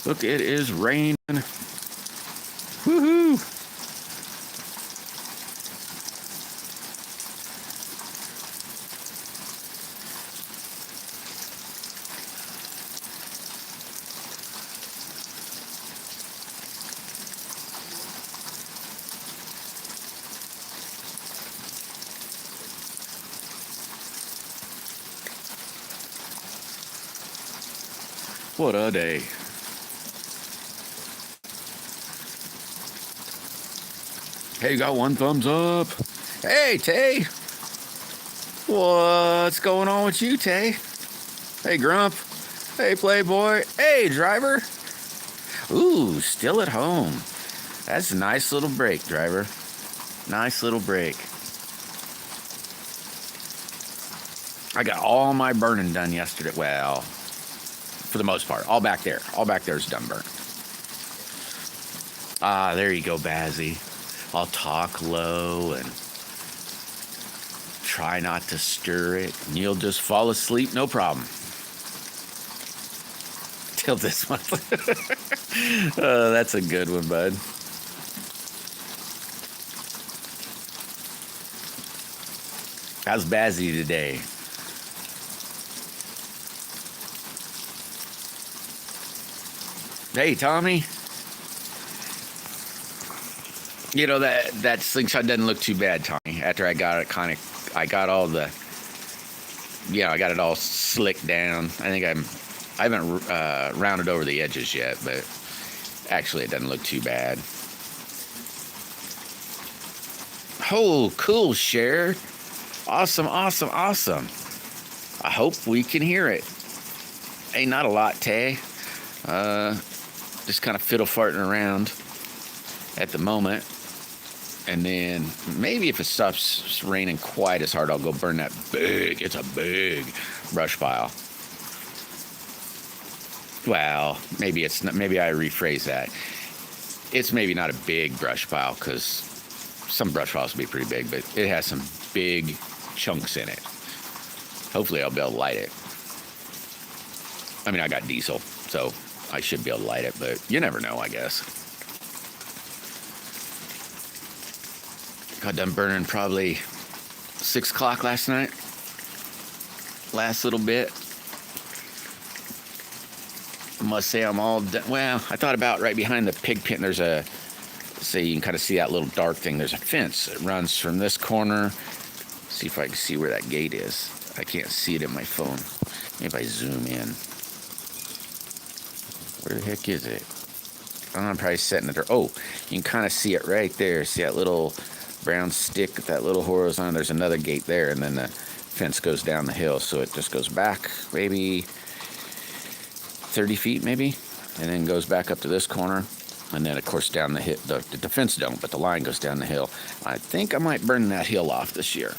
Look, it is raining. Woohoo! What a day. Hey, got one thumbs up. Hey, Tay. What's going on with you, Tay? Hey, Grump. Hey, Playboy. Hey, Driver. Ooh, still at home. That's a nice little break, Driver. Nice little break. I got all my burning done yesterday. Well, for the most part. All back there. All back there is done burnt. Ah, there you go, Bazzy. I'll talk low and try not to stir it, and you'll just fall asleep, no problem. Till this one. Oh, that's a good one, bud. How's Bazzy today? Hey, Tommy. You know, that slingshot doesn't look too bad, Tommy. After I got it I got all the, I got it all slicked down. I haven't rounded over the edges yet, but actually it doesn't look too bad. Oh, cool, Cher. Awesome, awesome, awesome. I hope we can hear it. Hey, not a lot, Tay. Just kind of fiddle farting around at the moment. And then maybe if it stops raining quite as hard, I'll go burn that it's a big brush pile. Well, maybe it's not, maybe I rephrase that. It's maybe not a big brush pile, because some brush piles will be pretty big, but it has some big chunks in it. Hopefully I'll be able to light it. I mean, I got diesel, so I should be able to light it, but you never know, I guess. Got done burning probably 6 o'clock last night. Last little bit. I must say I'm all done. Well, I thought about right behind the pig pen. There's a, so you can kind of see that little dark thing. There's a fence. It runs from this corner. See if I can see where that gate is. I can't see it in my phone. Maybe if I zoom in. Where the heck is it? I'm probably setting it there. Oh, you can kind of see it right there. See that little brown stick with that little horizontal? There's another gate there, and then the fence goes down the hill, so it just goes back maybe 30 feet maybe, and then goes back up to this corner, and then of course down the hill. The fence don't, but the line goes down the hill. I think I might burn that hill off this year.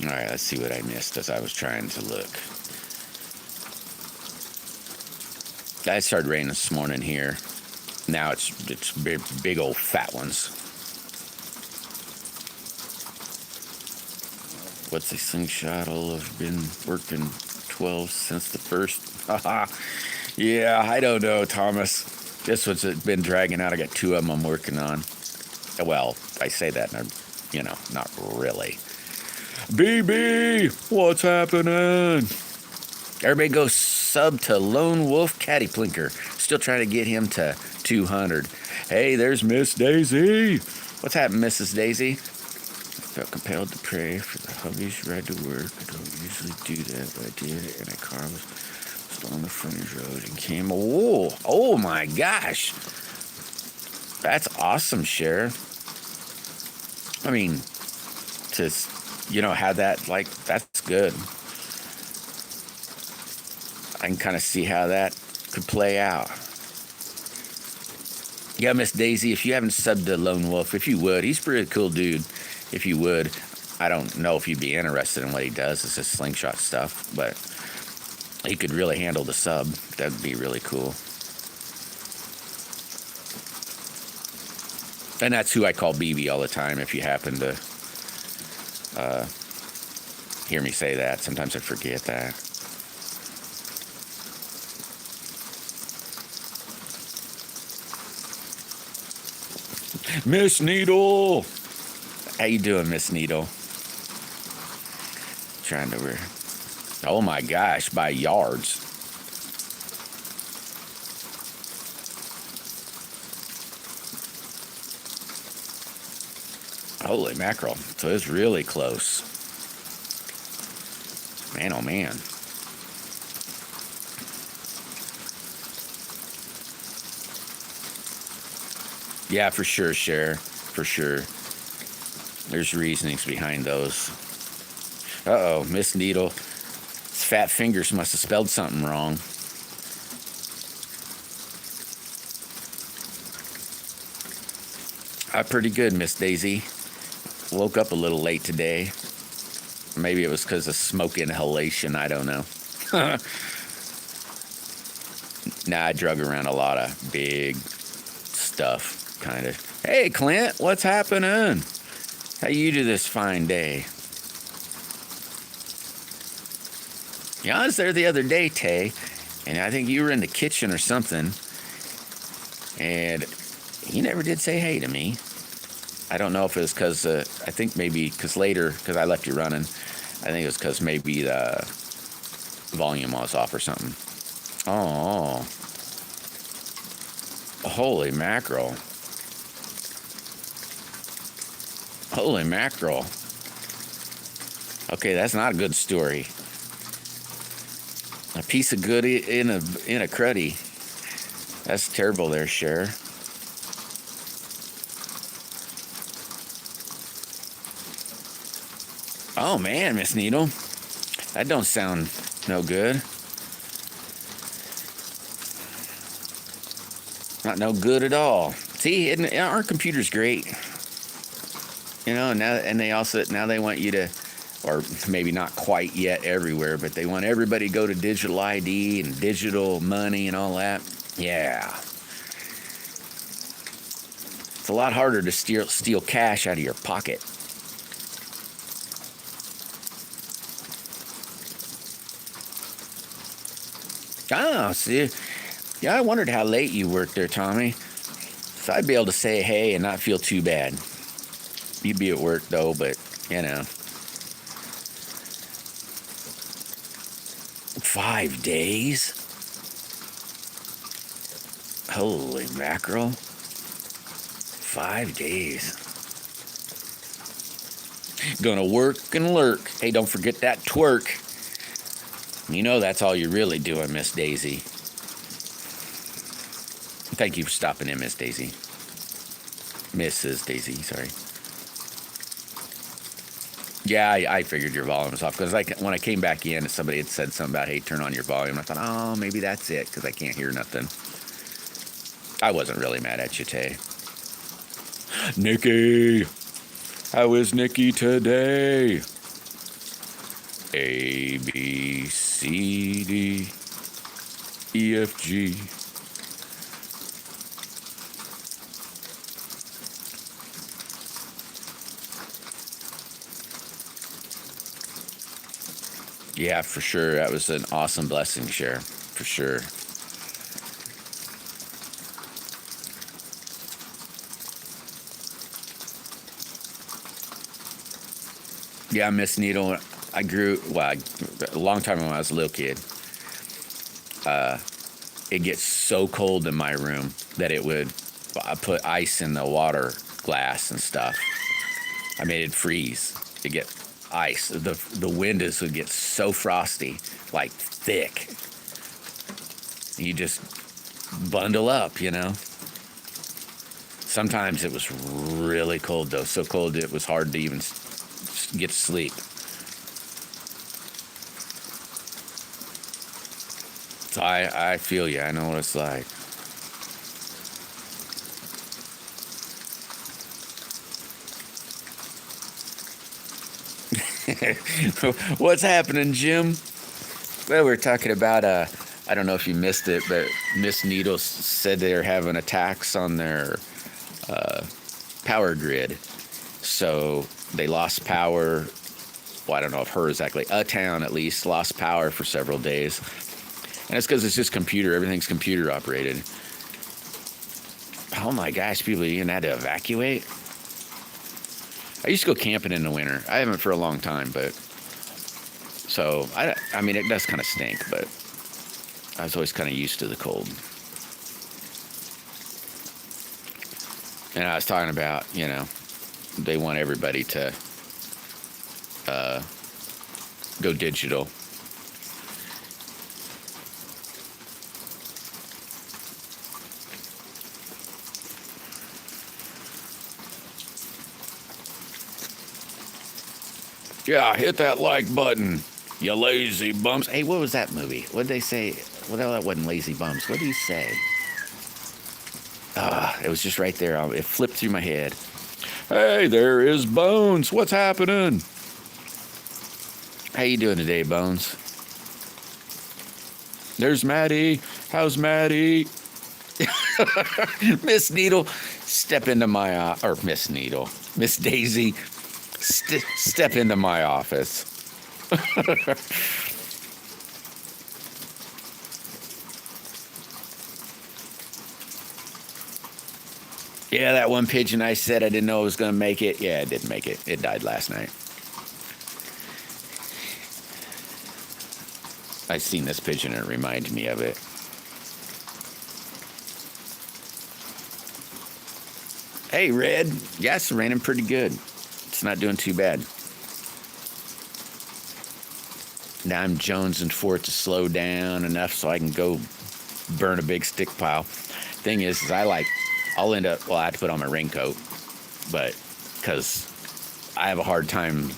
Alright, let's see what I missed as I was trying to look. It started raining this morning here. Now it's big old fat ones. What's the slingshot? I've been working 12 since the first. Yeah, I don't know, Thomas. This one's been dragging out. I got 2 of them I'm working on. Well, I say that, and not really. BB, what's happening? Everybody go sub to Lone Wolf Caddy Plinker. Still trying to get him to 200. Hey, there's Miss Daisy. What's happening, Mrs. Daisy? I felt compelled to pray for the hubby's ride to work. I don't usually do that, but I did, and a car was on the frontage road and came. Oh my gosh. That's awesome, Cher. I mean, to, have that, that's good. I can kind of see how that could play out. Yeah, Miss Daisy, if you haven't subbed to Lone Wolf, if you would, he's a pretty cool dude. If you would, I don't know if you'd be interested in what he does. It's just slingshot stuff, but he could really handle the sub. That'd be really cool. And that's who I call BB all the time, if you happen to hear me say that. Sometimes I forget that. Miss Needle! How you doing, Miss Needle? Trying to... Oh my gosh, by yards. Holy mackerel. So it's really close. Man, oh man. Yeah, for sure, Cher. For sure. There's reasonings behind those. Uh-oh, Miss Needle. His fat fingers must have spelled something wrong. Pretty good, Miss Daisy. Woke up a little late today. Maybe it was because of smoke inhalation. I don't know. Nah, I drug around a lot of big stuff, kind of. Hey, Clint, what's happening? How you do this fine day? Yeah, I was there the other day, Tay, and I think you were in the kitchen or something, and you never did say hey to me. I don't know if it was because, I think maybe because later, because I left you running, I think it was because maybe the volume was off or something. Oh. Holy mackerel. Holy mackerel. Okay, that's not a good story. A piece of good in a cruddy. That's terrible there, Cher. Oh man, Miss Needle. That don't sound no good. Not no good at all. See, our computer's great. You know, and they want you to, or maybe not quite yet everywhere, but they want everybody to go to digital ID and digital money and all that. Yeah. It's a lot harder to steal cash out of your pocket. Oh, see. Yeah, I wondered how late you worked there, Tommy. So I'd be able to say hey and not feel too bad. You'd be at work, though, but, you know. 5 days? Holy mackerel. 5 days. Gonna work and lurk. Hey, don't forget that twerk. You know that's all you're really doing, Miss Daisy. Thank you for stopping in, Miss Daisy. Mrs. Daisy, sorry. Yeah, I figured your volume was off, because when I came back in, somebody had said something about, hey, turn on your volume. I thought, oh, maybe that's it, because I can't hear nothing. I wasn't really mad at you, Tay. Nikki! How is Nikki today? A, B, C, D, E, F, G. Yeah, for sure. That was an awesome blessing, Cher. For sure. Yeah, Miss Needle. I grew, a long time when I was a little kid. It gets so cold in my room that it would put ice in the water glass and stuff. I made it freeze. It get ice. The windows would get so frosty, like thick. You just bundle up, you know. Sometimes it was really cold, though. So cold it was hard to even get to sleep. So I feel you. I know what it's like. What's happening, Jim? Well, we were talking about, I don't know if you missed it, but Miss Needle said they're having attacks on their power grid. So they lost power. Well, I don't know if her exactly. A town, at least, lost power for several days. And it's because it's just computer. Everything's computer operated. Oh my gosh, people even had to evacuate. I used to go camping in the winter. I haven't for a long time, but so I mean, it does kind of stink, but I was always kind of used to the cold. And I was talking about, you know, they want everybody to go digital. Yeah, hit that like button, you lazy bums. Hey, what was that movie? What did they say? Well, that wasn't Lazy Bums. What did he say? It was just right there. It flipped through my head. Hey, there is Bones. What's happening? How you doing today, Bones? There's Maddie. How's Maddie? Miss Needle, step into my or Miss Needle, Miss Daisy, step into my office. Yeah, that one pigeon I said I didn't know it was going to make it. Yeah, it didn't make it. It died last night. I seen this pigeon and it reminded me of it. Hey, Red. Yeah, it's raining pretty good. It's not doing too bad. Now I'm jonesing for it to slow down enough so I can go burn a big stick pile. Thing is I'll end up, well, I have to put on my raincoat, but because I have a hard time,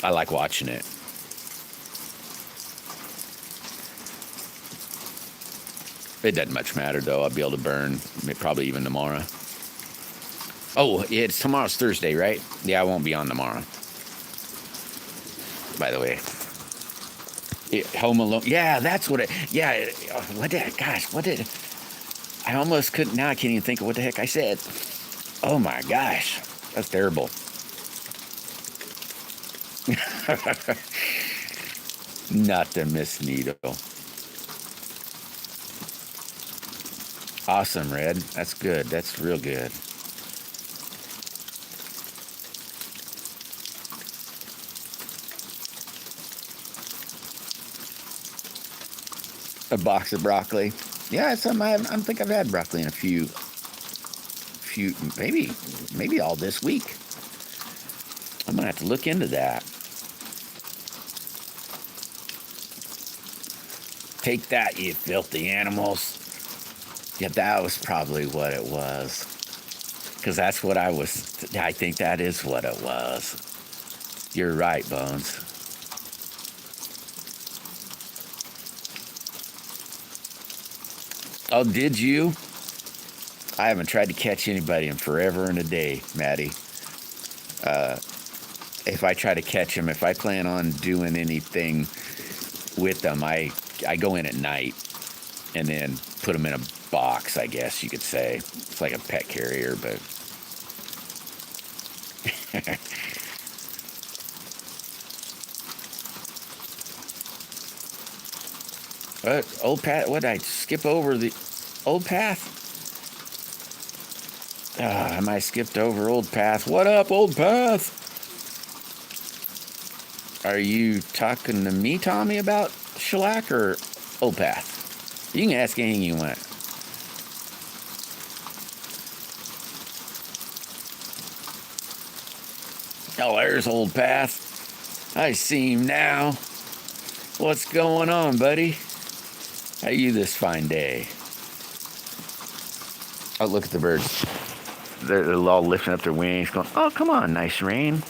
I like watching it. It doesn't much matter, though. I'll be able to burn probably even tomorrow. Oh, yeah, tomorrow's Thursday, right? Yeah, I won't be on tomorrow. By the way. Home Alone. Yeah, that's what it, yeah. What did, I almost couldn't, now I can't even think of what the heck I said. Oh my gosh, that's terrible. Not the Miss Needle. Awesome, Red. That's good. That's real good. A box of broccoli. Yeah, it's something I don't think I've had broccoli in a few, maybe all this week. I'm gonna have to look into that. Take that, you filthy animals. Yeah, that was probably what it was. Because that's what I think that is what it was. You're right, Bones. Oh, did you? I haven't tried to catch anybody in forever and a day, Maddie. If I try to catch them, if I plan on doing anything with them, I go in at night and then put them in a box, I guess you could say. It's like a pet carrier, but... What? Old Path? What did I skip over the old path? I might skipped over Old Path. What up, Old Path? Are you talking to me, Tommy, about shellac or Old Path? You can ask anything you want. Oh, there's Old Path. I see him now. What's going on, buddy? How are you this fine day? Oh, look at the birds. They're all lifting up their wings, going, oh, come on, nice rain.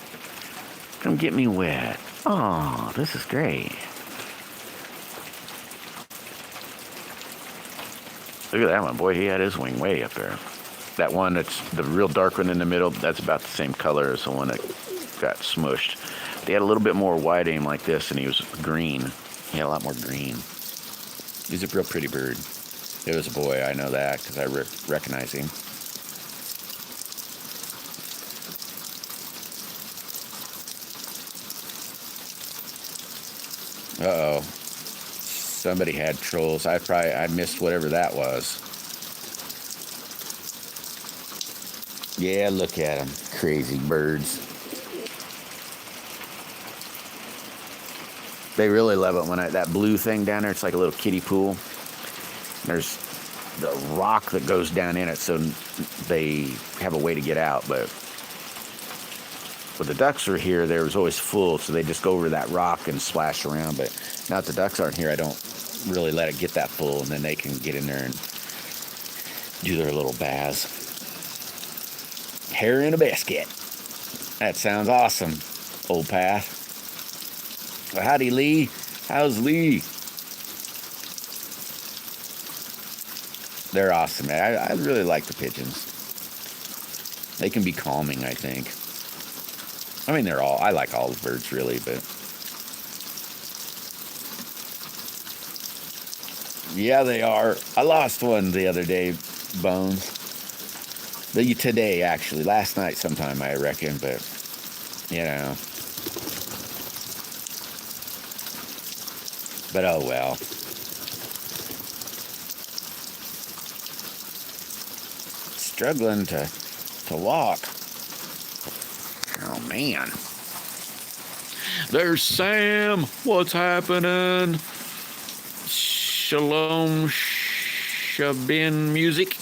Come get me wet. Oh, this is great. Look at that one. Boy, he had his wing way up there. That one that's the real dark one in the middle, that's about the same color as the one that got smushed. They had a little bit more wide aim like this, and he was green. He had a lot more green. He's a real pretty bird. It was a boy, I know that, because I recognize him. Uh-oh. Somebody had trolls. I missed whatever that was. Yeah, look at them. Crazy birds. They really love it when that blue thing down there, it's like a little kiddie pool. There's the rock that goes down in it, so they have a way to get out. But when the ducks are here, there was always full, so they just go over that rock and splash around. But now that the ducks aren't here, I don't really let it get that full, and then they can get in there and do their little baths. Hair in a basket. That sounds awesome, old path. Well, howdy, Lee. How's Lee? They're awesome, man. I really like the pigeons. They can be calming, I think. I mean, I like all the birds, really, but... Yeah, they are. I lost one the other day, Bones. Today, actually. Last night sometime, I reckon, but, you know. But oh well. Struggling to walk. Oh man. There's Sam. What's happening? Shalom Shabin music.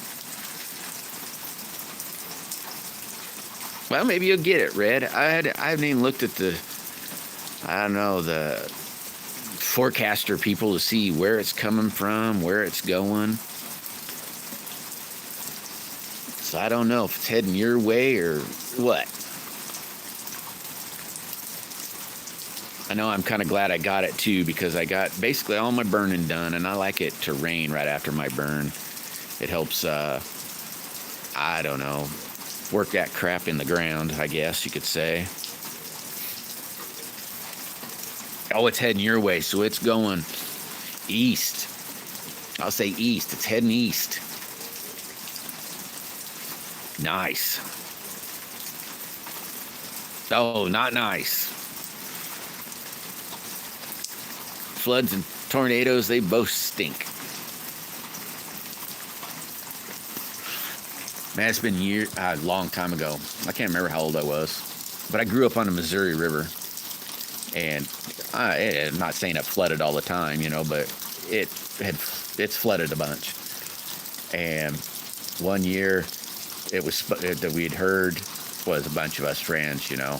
Well, maybe you'll get it, Red. I haven't even looked at the forecaster people to see where it's coming from, where it's going. So I don't know if it's heading your way or what. I know I'm kind of glad I got it too, because I got basically all my burning done, and I like it to rain right after my burn. It helps, I don't know, work that crap in the ground, I guess you could say. Oh, it's heading your way, so it's going east. I'll say east. It's heading east. Nice. Oh, not nice. Floods and tornadoes, they both stink. Man, it's been a long time ago. I can't remember how old I was. But I grew up on the Missouri River. And I'm not saying it flooded all the time, but it's flooded a bunch. And one year, it was that we'd heard was a bunch of us friends, a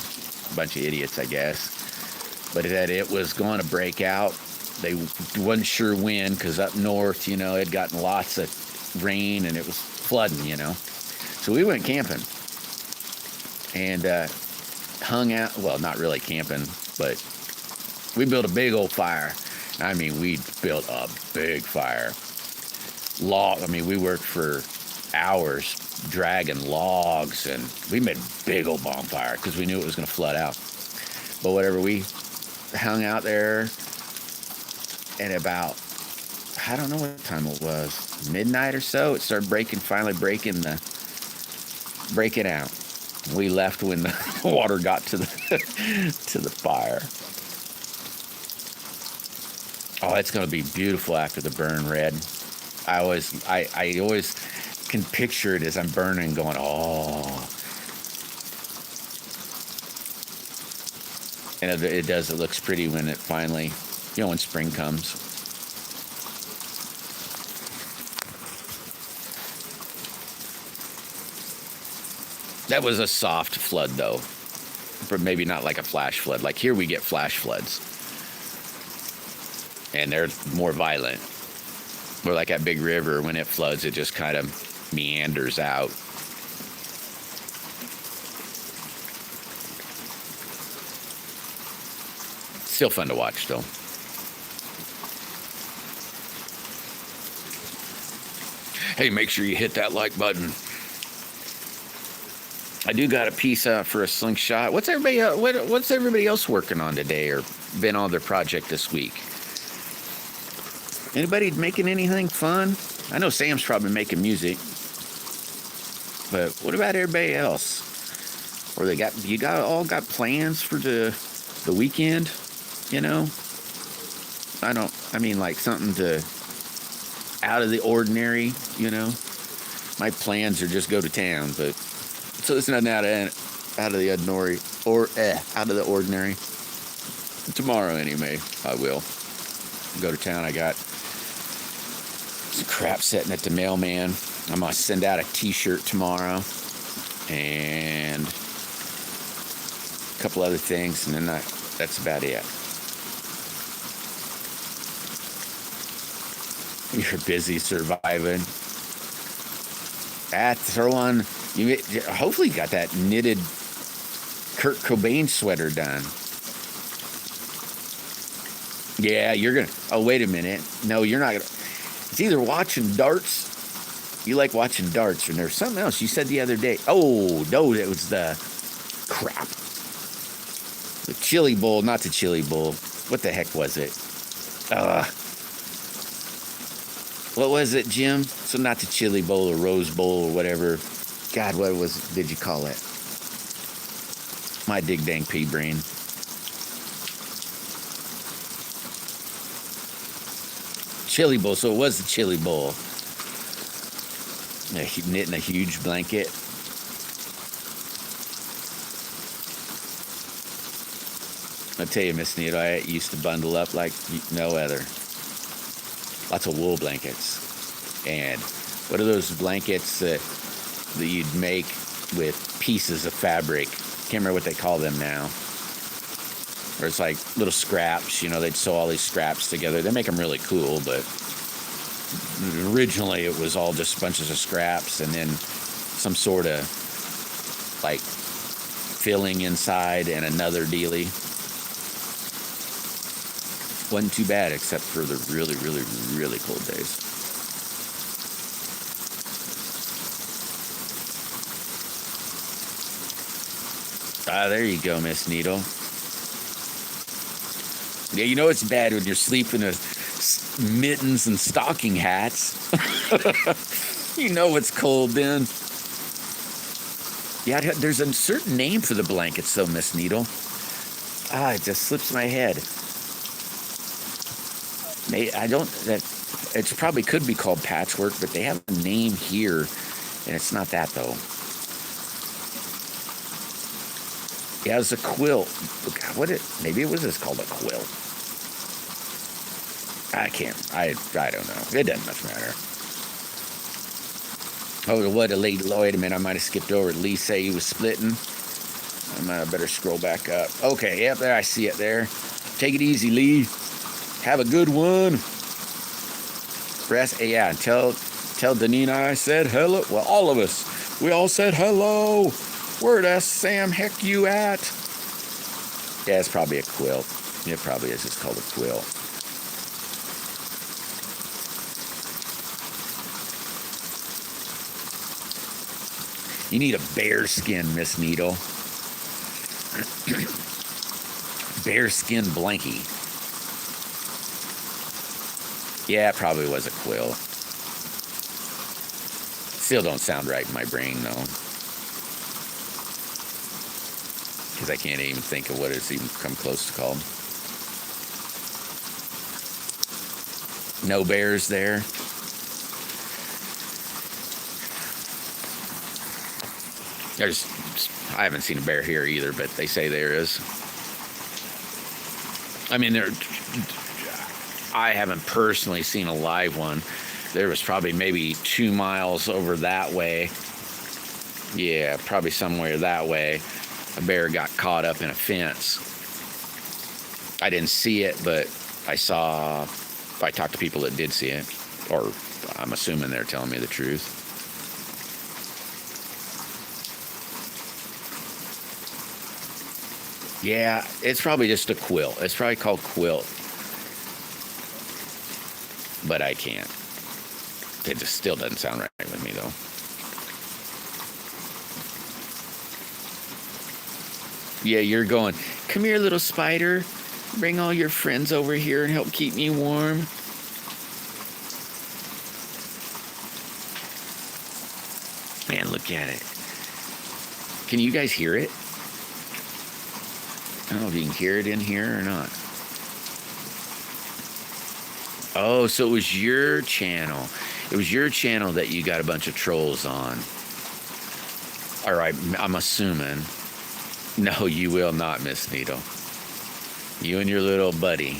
bunch of idiots, I guess. But that it was going to break out. They wasn't sure when, because up north, it had gotten lots of rain and it was flooding, So we went camping and hung out. Well, not really camping, but we built a big old fire. I mean, we built a big fire. We worked for hours dragging logs, and we made a big old bonfire because we knew it was going to flood out. But whatever, we hung out there, and about, I don't know what time it was, midnight or so, it started finally breaking out. We left when the water got to the fire. Oh, it's going to be beautiful after the burn, Red. I always can picture it as I'm burning, going, oh. And it does. It looks pretty when it finally, when spring comes. That was a soft flood, though. But maybe not like a flash flood. Like here we get flash floods. And they're more violent. Or like that big river, when it floods, it just kind of meanders out. Still fun to watch, though. Hey, make sure you hit that like button. I do got a piece for a slingshot. What's everybody else working on today, or been on their project this week? Anybody making anything fun? I know Sam's probably making music, but what about everybody else? Or you all got plans for the weekend? I mean, like something to out of the ordinary, you know. My plans are just go to town, but so it's nothing out of the ordinary out of the ordinary. Tomorrow, anyway, I will go to town. I got some crap sitting at the mailman. I'm gonna send out a T-shirt tomorrow, and a couple other things, and then that's about it. You're busy surviving. Throw on. You hopefully got that knitted Kurt Cobain sweater done. Yeah, you're gonna. Oh, wait a minute. No, you're not gonna. It's either watching darts. You like watching darts, or there's something else you said the other day. Oh no, it was the crap. The chili bowl, not the chili bowl. What the heck was it? What was it, Jim? So not the chili bowl or rose bowl or whatever. God, did you call it? My dig dang pea brain. Chili bowl, so it was the chili bowl. Knitting a huge blanket. I'll tell you, Miss Nita, I used to bundle up like no other. Lots of wool blankets. And what are those blankets that you'd make with pieces of fabric? Can't remember what they call them now. Or it's like little scraps, you know, they'd sew all these scraps together. They make them really cool, but originally it was all just bunches of scraps and then some sort of like filling inside and another dealie. Wasn't too bad except for the really, really, really cold days. There you go, Miss Needle. Yeah, you know it's bad when you're sleeping with mittens and stocking hats. You know it's cold then. Yeah, there's a certain name for the blankets though, Miss Needle. It just slips my head. It probably could be called patchwork, but they have a name here, and it's not that though. Yeah, it's a quilt. Maybe it was just called a quilt. I don't know. It doesn't much matter. Oh, wait a minute, I might have skipped over. Lee say he was splitting. I better scroll back up. Okay, yep, there, I see it there. Take it easy, Lee. Have a good one. Yeah, and tell Danina I said hello. Well, all of us. We all said hello. Where the Sam heck you at? Yeah, it's probably a quilt. It probably is just called a quilt. You need a bear skin, Miss Needle. Bear skin blankie. Yeah, it probably was a quilt. Still don't sound right in my brain, though. Because I can't even think of what it's even come close to called. No bears there. I haven't seen a bear here either, but they say there is. I mean, I haven't personally seen a live one. There was probably maybe 2 miles over that way. Yeah, probably somewhere that way. A bear got caught up in a fence. I didn't see it, but I talked to people that did see it. Or I'm assuming they're telling me the truth. Yeah, it's probably just a quilt. It's probably called quilt. But I can't. It just still doesn't sound right with me, though. Yeah, you're going, come here, little spider. Bring all your friends over here and help keep me warm. Man, look at it. Can you guys hear it? I don't know if you can hear it in here or not. Oh, so it was your channel. It was your channel that you got a bunch of trolls on. All right, I'm assuming. No, you will not, Miss Needle. You and your little buddy.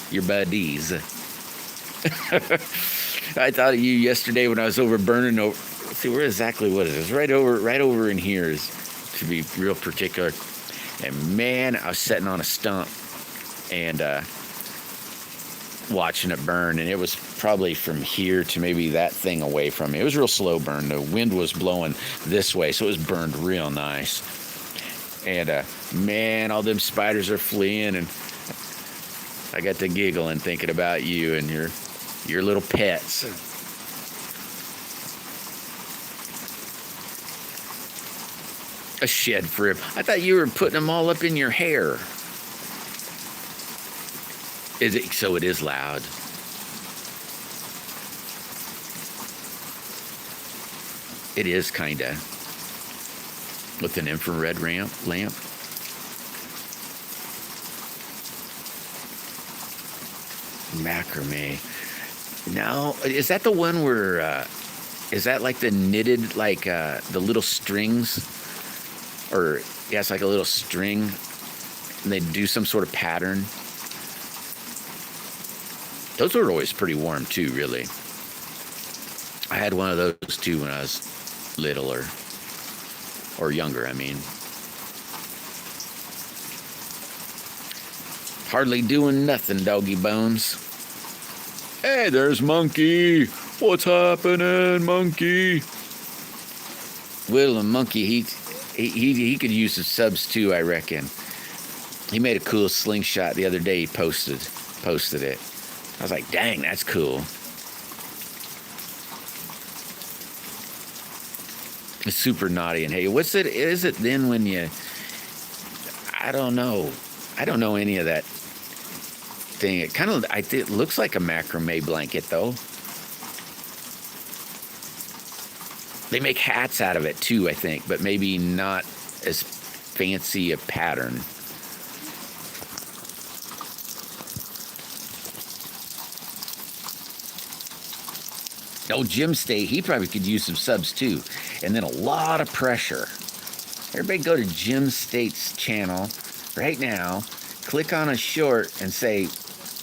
Your buddies. I thought of you yesterday when I was over burning over. Let's see, where exactly was it? It was right over in here, is to be real particular. And man, I was sitting on a stump and watching it burn, and it was probably from here to maybe that thing away from me. It was a real slow burn. The wind was blowing this way, so it was burned real nice. And man, all them spiders are fleeing, and I got to giggling thinking about you and your little pets. A shed frib. I thought you were putting them all up in your hair. Is it? So it is loud. It is kinda. With an infrared lamp. Macrame. Now, is that the one where? Is that like the knitted, like the little strings? Or yeah, it's like a little string, and they do some sort of pattern. Those were always pretty warm too, really. I had one of those too when I was littler, or younger, I mean. Hardly doing nothing, doggy bones. Hey, there's Monkey. What's happening, Monkey? Little Monkey, he could use some subs too, I reckon. He made a cool slingshot the other day. He posted it. I was like, dang, that's cool. It's super naughty. And hey, what's it? Is it then when you? I don't know. I don't know any of that thing. It kind of, it looks like a macrame blanket though. They make hats out of it too, I think, but maybe not as fancy a pattern. Oh, Jim State, he probably could use some subs too. And then a lot of pressure. Everybody go to Jim State's channel right now, click on a short and say,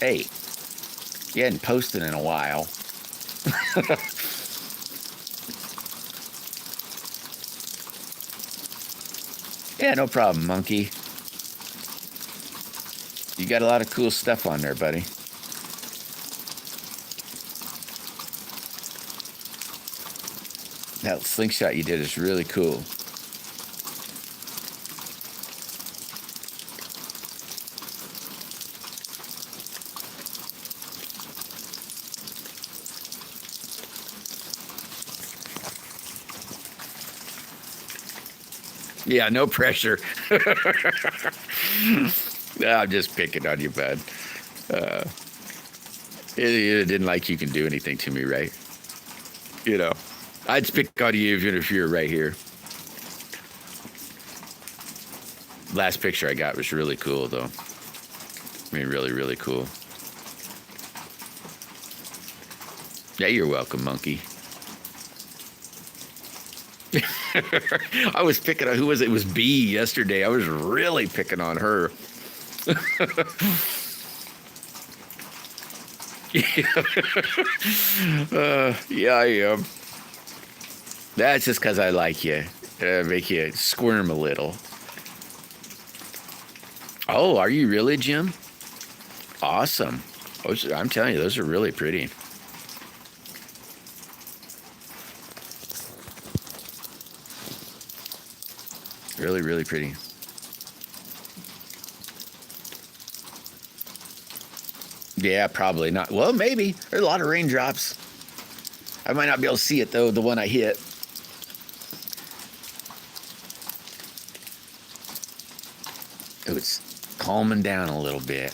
hey, you hadn't posted in a while. Yeah, no problem, Monkey. You got a lot of cool stuff on there, buddy. That slingshot you did is really cool. Yeah, no pressure. I'm just picking on you, bud. It didn't like you can do anything to me, right? You know, I'd pick on you even if you're right here. Last picture I got was really cool, though. I mean, really, really cool. Yeah, you're welcome, Monkey. I was picking on, who was it? It was B yesterday. I was really picking on her. Yeah, I am. That's just because I like you. Make you squirm a little. Oh, are you really, Jim? Awesome. I'm telling you, those are really pretty. Really, really pretty. Yeah, probably not. Well, maybe. There's a lot of raindrops. I might not be able to see it, though, the one I hit. Oh, it's calming down a little bit.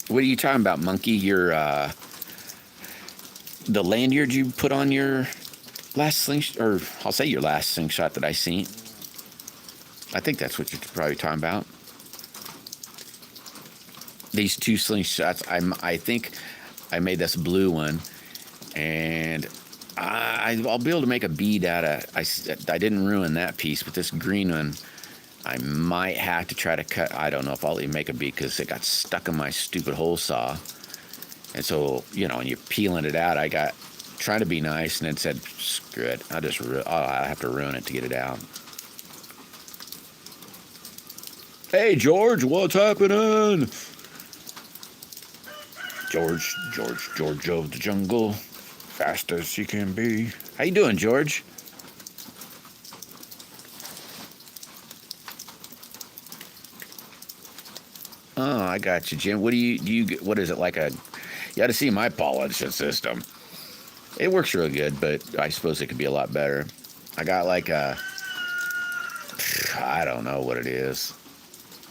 What are you talking about, Monkey? Your the lanyard you put on your last slingshot, or I'll say your last slingshot that I seen. I think that's what you're probably talking about. These two slingshots, I think I made this blue one, and I'll be able to make a bead out of. I didn't ruin that piece, but this green one, I might have to try to cut. I don't know if I'll even make a bead because it got stuck in my stupid hole saw. And so, you know, when you're peeling it out, I got trying to be nice, and then said, screw it, I'll have to ruin it to get it out. Hey, George, what's happening? George of the jungle, fast as he can be. How you doing, George? Oh, I got you, Jim. What do you what is it, like a, you got to see my polishing system. It works really good, but I suppose it could be a lot better. I got like a, I don't know what it is,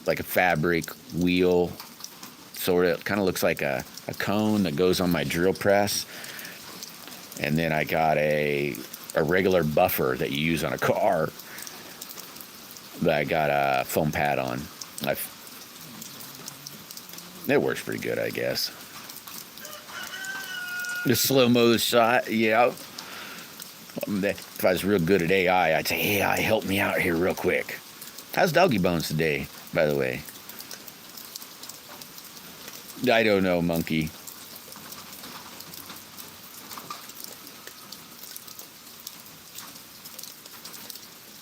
like a fabric wheel, sort of. It kind of looks like a cone that goes on my drill press. And then I got a regular buffer that you use on a car that I got a foam pad on. It works pretty good, I guess. The slow-mo shot, yeah. If I was real good at AI, I'd say, hey, AI, help me out here real quick. How's Doggy Bones today, by the way? I don't know, Monkey.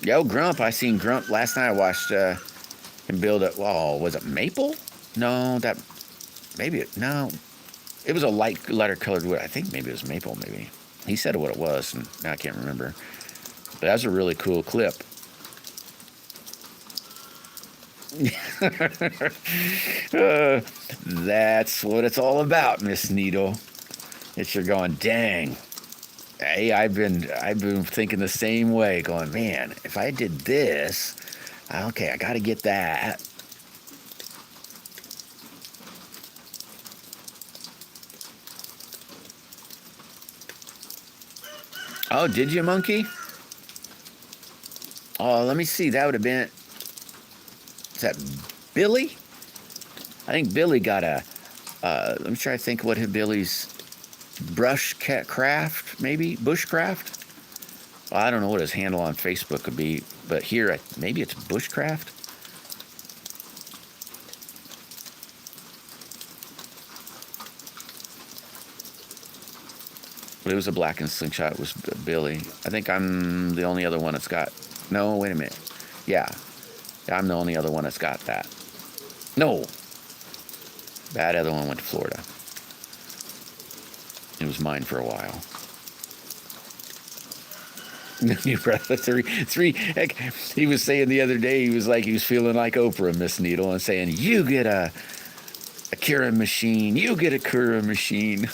Yo, Grump. I seen Grump last night. I watched him build a, oh, was it maple? No, that, maybe, no. It was a light letter colored wood. I think maybe it was maple, maybe. He said what it was, and now I can't remember. But that's a really cool clip. That's what it's all about, Miss Needle. It's you're going, dang. Hey, I've been thinking the same way, going, man, if I did this, okay, I got to get that. Oh, did you, Monkey? Oh, let me see. That would have been, is that Billy? I think Billy got a, let me try to think what Billy's craft, maybe? Bushcraft? Well, I don't know what his handle on Facebook could be, but here, maybe it's Bushcraft? But it was a black and slingshot. It was Billy. I think I'm the only other one that's got, no, wait a minute. Yeah, I'm the only other one that's got that. No. That other one went to Florida. It was mine for a while. New brother, three. Heck, he was saying the other day, he was feeling like Oprah, Miss Needle, and saying, you get a Kira machine, you get a Kira machine.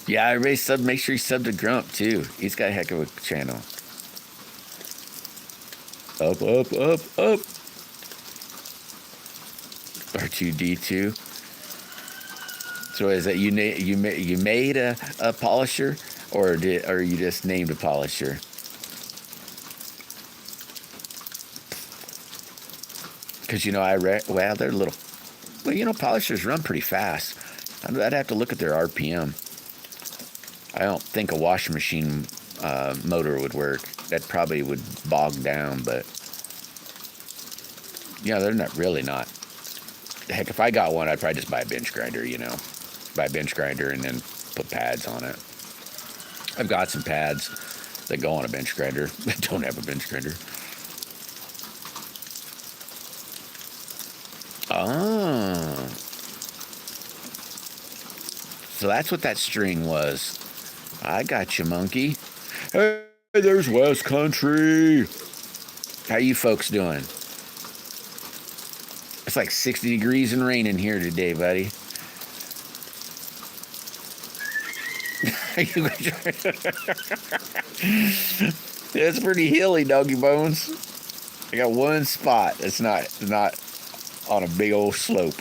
Yeah, everybody make sure you sub to Grump, too. He's got a heck of a channel. Up, up, up, up. R2D2. So is that you made a polisher, or you just named a polisher? Because well, they're little. Well, polishers run pretty fast. I'd have to look at their RPM. I don't think a washing machine motor would work. That probably would bog down, but they're not. Heck, if I got one, I'd probably just buy a bench grinder, Buy a bench grinder and then put pads on it. I've got some pads that go on a bench grinder that don't have a bench grinder. Oh. So that's what that string was. I got you, Monkey. Hey, there's West Country. How you folks doing? It's like 60 degrees and raining here today, buddy. It's pretty hilly, Doggy Bones. I got one spot that's not on a big old slope.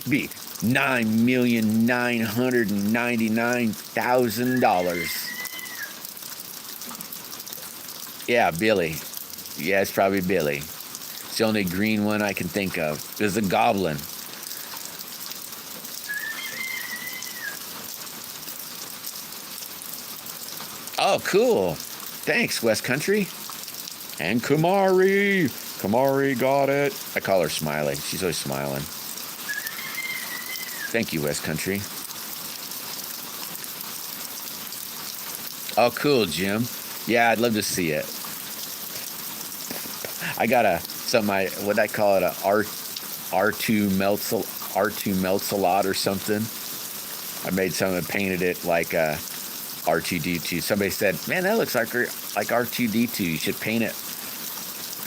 be $9,999,000. Yeah, Billy. Yeah, it's probably Billy. It's the only green one I can think of. There's a goblin. Oh, cool. Thanks, West Country. And Kumari. Kumari got it. I call her Smiley. She's always smiling. Thank you, West Country. Oh, cool, Jim. Yeah, I'd love to see it. I got what I call it, a R2 melts a lot or something. I made something and painted it like R2D2. Somebody said, "Man, that looks like R2D2. You should paint it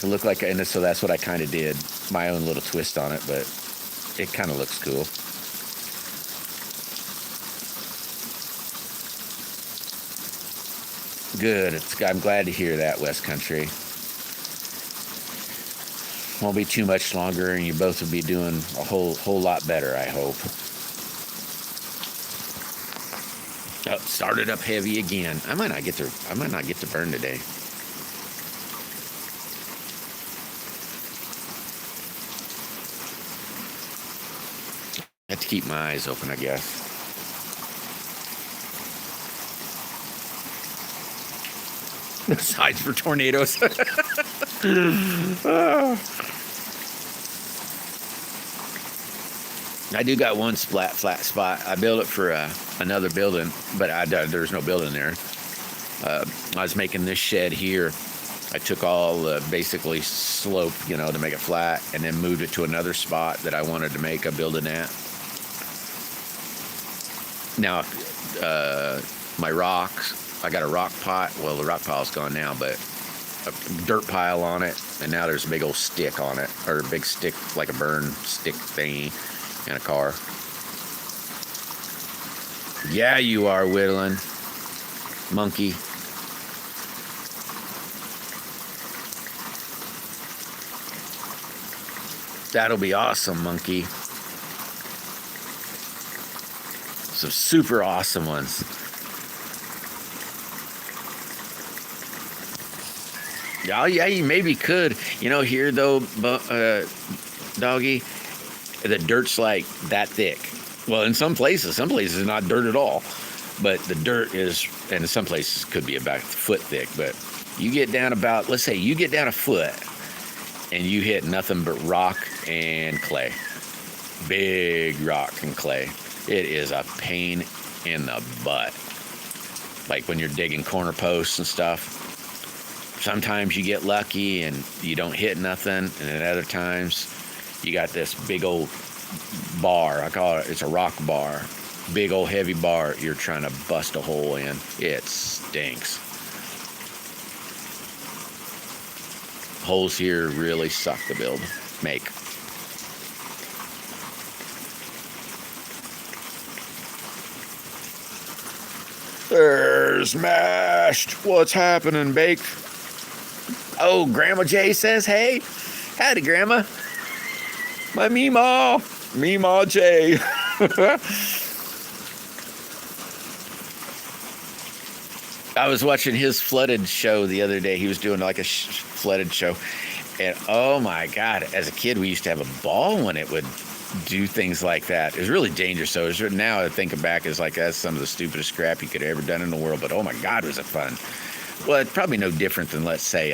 to look like," and so that's what I kind of did. My own little twist on it, but it kind of looks cool. Good. I'm glad to hear that, West Country. Won't be too much longer, and you both will be doing a whole lot better, I hope. Oh, started up heavy again. I might not get to burn today. I have to keep my eyes open, I guess. Sides for tornadoes. I do got one flat spot. I built it for another building, but there's no building there. I was making this shed here. I took all the basically slope, to make it flat, and then moved it to another spot that I wanted to make a building at. Now, my rocks, I got a rock pot. Well, the rock pile's gone now, but a dirt pile on it, and now there's a big old stick on it, or a big stick, like a burn stick thingy in a car. Yeah, you are whittling, monkey. That'll be awesome, monkey. Some super awesome ones. Oh, yeah, you maybe could. Here, though, doggy, the dirt's like that thick. Well, in some places it's not dirt at all. But the dirt is, and in some places could be about a foot thick. But you get down about, let's say you get down a foot, and you hit nothing but rock and clay. Big rock and clay. It is a pain in the butt. Like when you're digging corner posts and stuff. Sometimes you get lucky and you don't hit nothing, and then other times you got this big old bar. I call it's a rock bar. Big old heavy bar you're trying to bust a hole in. It stinks. Holes here really suck to make. There's mashed. What's happening, Bake? Oh, Grandma Jay says, hey. Howdy, Grandma. My Meemaw. Meemaw Jay. I was watching his flooded show the other day. He was doing like a flooded show. And oh my God, as a kid, we used to have a ball when it would do things like that. It was really dangerous. So now I think back, it's like that's some of the stupidest crap you could have ever done in the world. But oh my God, was it fun. Well, it's probably no different than, let's say,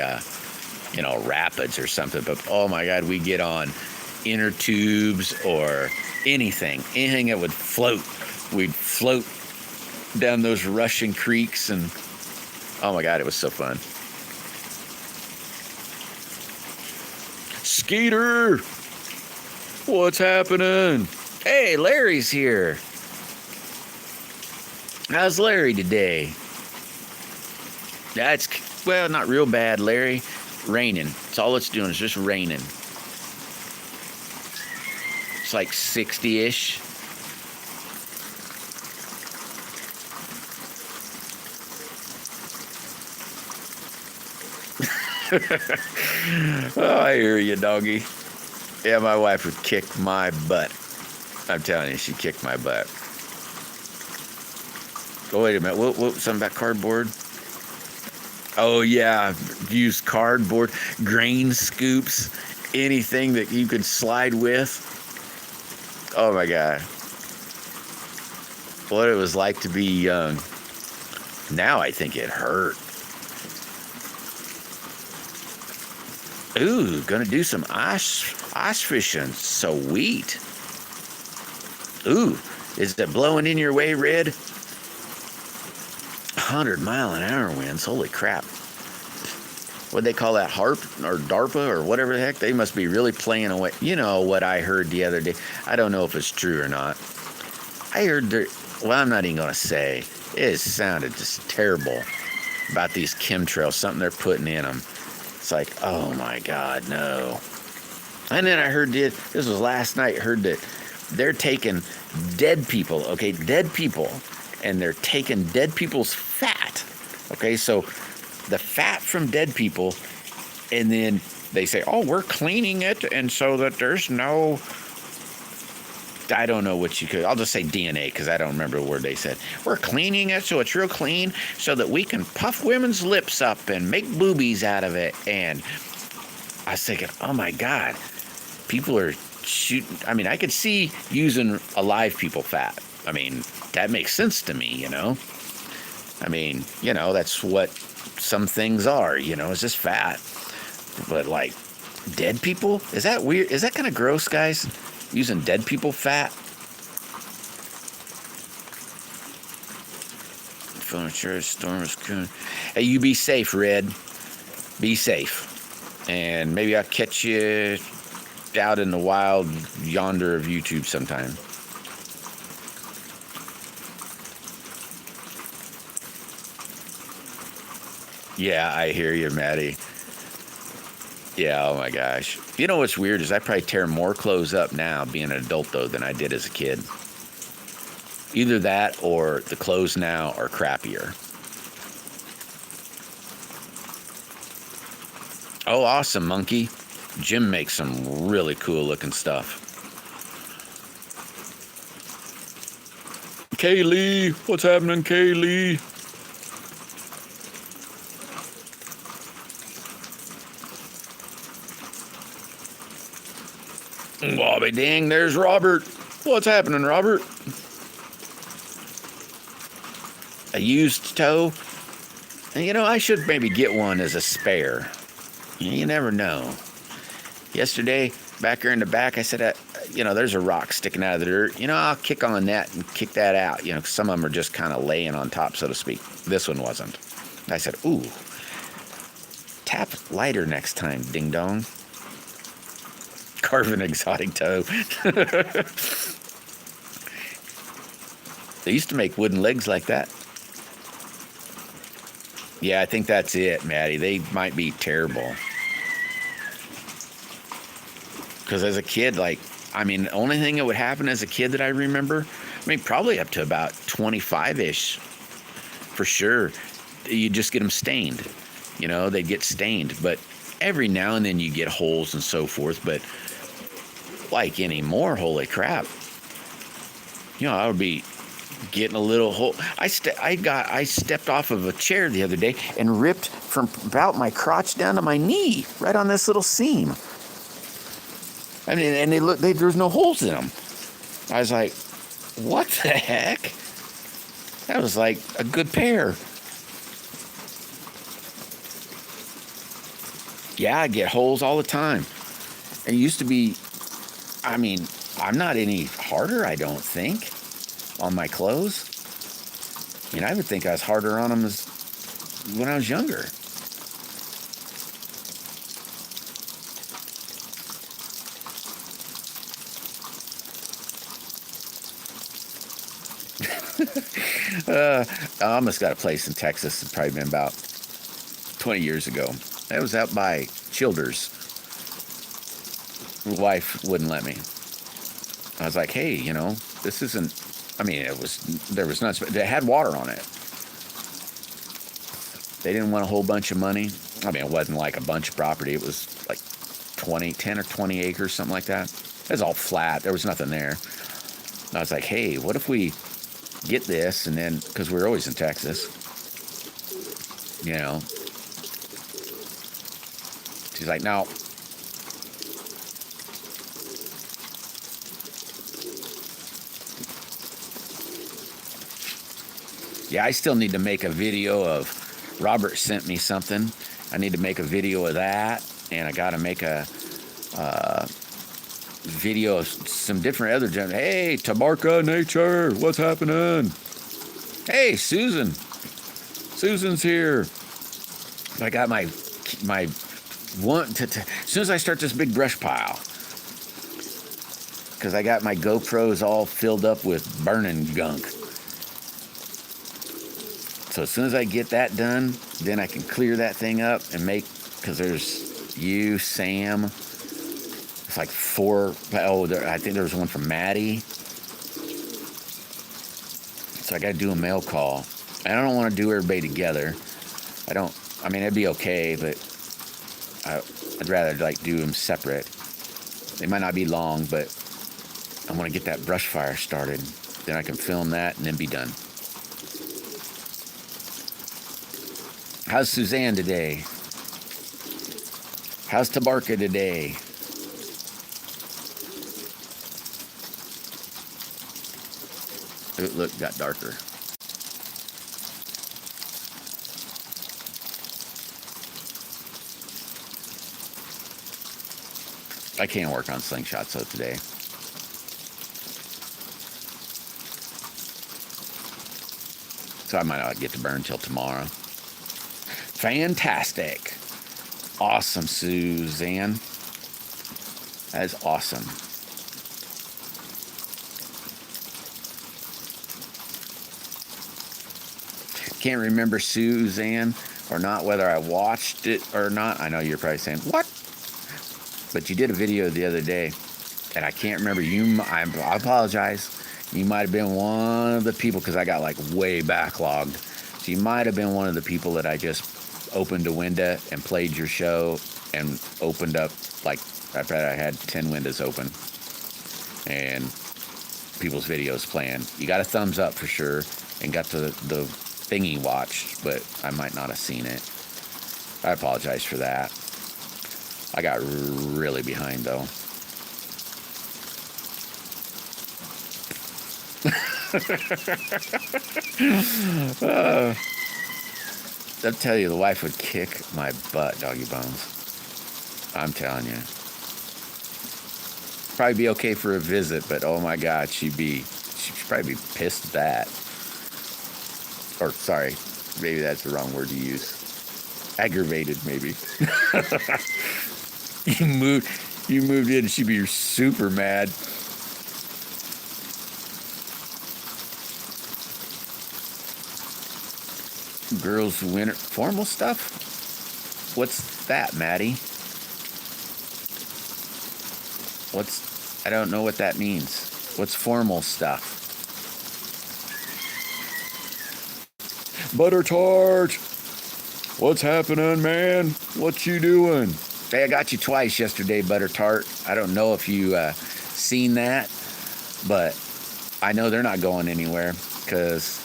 rapids or something. But oh my God, we get on inner tubes or anything that would float. We'd float down those rushing creeks, and oh my God, it was so fun. Skeeter, what's happening? Hey, Larry's here. How's Larry today? That's, well, not real bad, Larry. Raining. It's all it's doing is just raining. It's like 60-ish. Oh, I hear you, doggy. Yeah, my wife would kick my butt. I'm telling you, she kicked my butt. Oh, wait a minute. What, something about cardboard? Oh, yeah. Use cardboard, grain scoops, anything that you could slide with. Oh, my God. What it was like to be young. Now I think it hurt. Ooh, gonna do some ice fishing. Sweet. Ooh, is it blowing in your way, Red? 100-mile-an-hour winds. Holy crap. What'd they call that? HARP or DARPA or whatever the heck? They must be really playing away. You know what I heard the other day? I don't know if it's true or not. I heard well, I'm not even gonna say. It sounded just terrible about these chemtrails, something they're putting in them. It's like, oh my God, no. And then I heard this was last night, heard that they're taking dead people, okay, dead people, and they're taking dead people's fat, okay, so the fat from dead people, and then they say, oh, we're cleaning it, and so that there's no, I don't know what you could, I'll just say DNA, because I don't remember the word they said. We're cleaning it so it's real clean, so that we can puff women's lips up and make boobies out of it, and I was thinking, oh my God, people are shooting. I mean, I could see using alive people fat. I mean, that makes sense to me, you know. I mean, you know, that's what some things are, you know, it's just fat. But like dead people, is that weird? Is that kind of gross, guys? Using dead people fat? Furniture storm is cool. Hey, you be safe, Red. Be safe. And maybe I'll catch you out in the wild yonder of YouTube sometime. Yeah, I hear you, Maddie. Yeah, oh my gosh. You know what's weird is I probably tear more clothes up now being an adult, though, than I did as a kid. Either that or the clothes now are crappier. Oh, awesome, Monkey. Jim makes some really cool looking stuff. Kaylee, what's happening, Kaylee? Bobby dang, there's Robert. What's happening, Robert? A used toe? You know, I should maybe get one as a spare. You never know. Yesterday, back here in the back, I said, you know, there's a rock sticking out of the dirt. You know, I'll kick on that and kick that out. You know, 'cause some of them are just kind of laying on top, so to speak. This one wasn't. I said, ooh, tap lighter next time, ding dong. Carve an exotic toe. They used to make wooden legs like that. Yeah, I think that's it, Maddie. They might be terrible. Because as a kid, like, I mean, the only thing that would happen as a kid that I remember, I mean, probably up to about 25-ish, for sure, you just get them stained. You know, they'd get stained. But every now and then you get holes and so forth. But like anymore, holy crap. You know, I would be getting a little hole. I stepped off of a chair the other day and ripped from about my crotch down to my knee, right on this little seam. I mean, and there was no holes in them. I was like, what the heck? That was like a good pair. Yeah, I get holes all the time. And it used to be, I mean, I'm not any harder, I don't think, on my clothes. I mean, I would think I was harder on them as when I was younger. I almost got a place in Texas. It's probably been about 20 years ago. That was out by Childers. My wife wouldn't let me. I was like, hey, you know, this isn't, I mean, there was not, they had water on it. They didn't want a whole bunch of money. I mean, it wasn't like a bunch of property. It was like 10 or 20 acres, something like that. It was all flat. There was nothing there. I was like, hey, what if we get this, and then, because we're always in Texas, you know. She's like, no. Yeah, I still need to make a video of, Robert sent me something. I need to make a video of that, and I got to make a video of some different other gentlemen. Hey, Tabarka Nature, what's happening? Hey, Susan. Susan's here. I got my one as soon as I start this big brush pile, because I got my GoPros all filled up with burning gunk. So as soon as I get that done, then I can clear that thing up and make, because there's you, Sam. It's like 4. Oh, I think there was one from Maddie. So I got to do a mail call. And I don't want to do everybody together. I mean, it'd be okay, but I'd rather like do them separate. They might not be long, but I want to get that brush fire started. Then I can film that and then be done. How's Suzanne today? How's Tabarka today? Oh, look, got darker. I can't work on slingshots though today. So I might not get to burn till tomorrow. Fantastic. Awesome, Suzanne. That is awesome. Can't remember, Suzanne, or not, whether I watched it or not. I know you're probably saying, what? But you did a video the other day, and I can't remember. I apologize. You might have been one of the people, because I got like way backlogged. So you might have been one of the people that I just opened a window and played your show and opened up, like, I bet I had 10 windows open and people's videos playing. You got a thumbs up for sure and got the thingy watched, but I might not have seen it. I apologize for that. I got really behind though. I'll tell you, the wife would kick my butt, doggy bones. I'm telling you. Probably be okay for a visit, but oh my God, she'd probably be pissed at that. Or sorry, maybe that's the wrong word to use. Aggravated, maybe. You moved in, she'd be super mad. Girls winter formal stuff? What's that, Maddie? I don't know what that means. What's formal stuff? Butter Tart! What's happening, man? What you doing? Hey, I got you twice yesterday, Butter Tart. I don't know if you seen that, but I know they're not going anywhere, because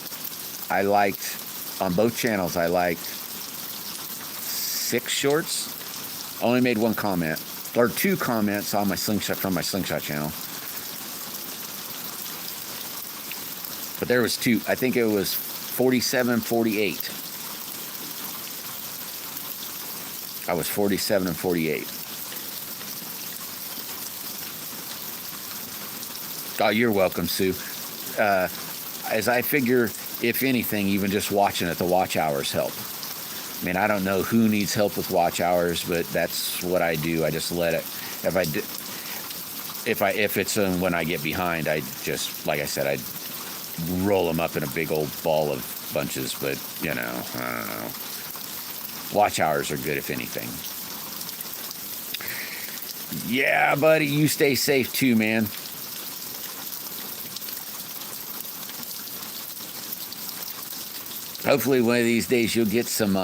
I liked, on both channels, I liked 6 shorts. I only made 1 comment, or 2 comments on my Slingshot, from my Slingshot channel. But there was 2. I think it was 47, 48. I was 47 and 48. Oh, you're welcome, Sue. As I figure, if anything, even just watching it, the watch hours help. I mean, I don't know who needs help with watch hours, but that's what I do. I just let it. If it's when I get behind, I just, like I said, I roll them up in a big old ball of bunches. But you know, I don't know. Watch hours are good, if anything. Yeah, buddy, you stay safe too, man. Hopefully one of these days you'll get some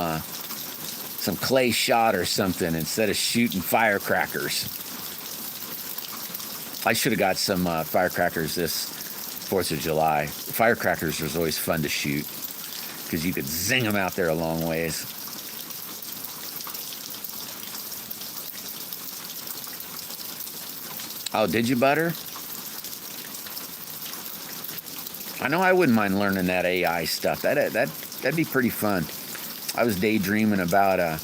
clay shot or something instead of shooting firecrackers. I should have got some firecrackers this 4th of July. Firecrackers was always fun to shoot because you could zing them out there a long ways. Oh, did you, Butter? I know I wouldn't mind learning that AI stuff. That'd be pretty fun. I was daydreaming about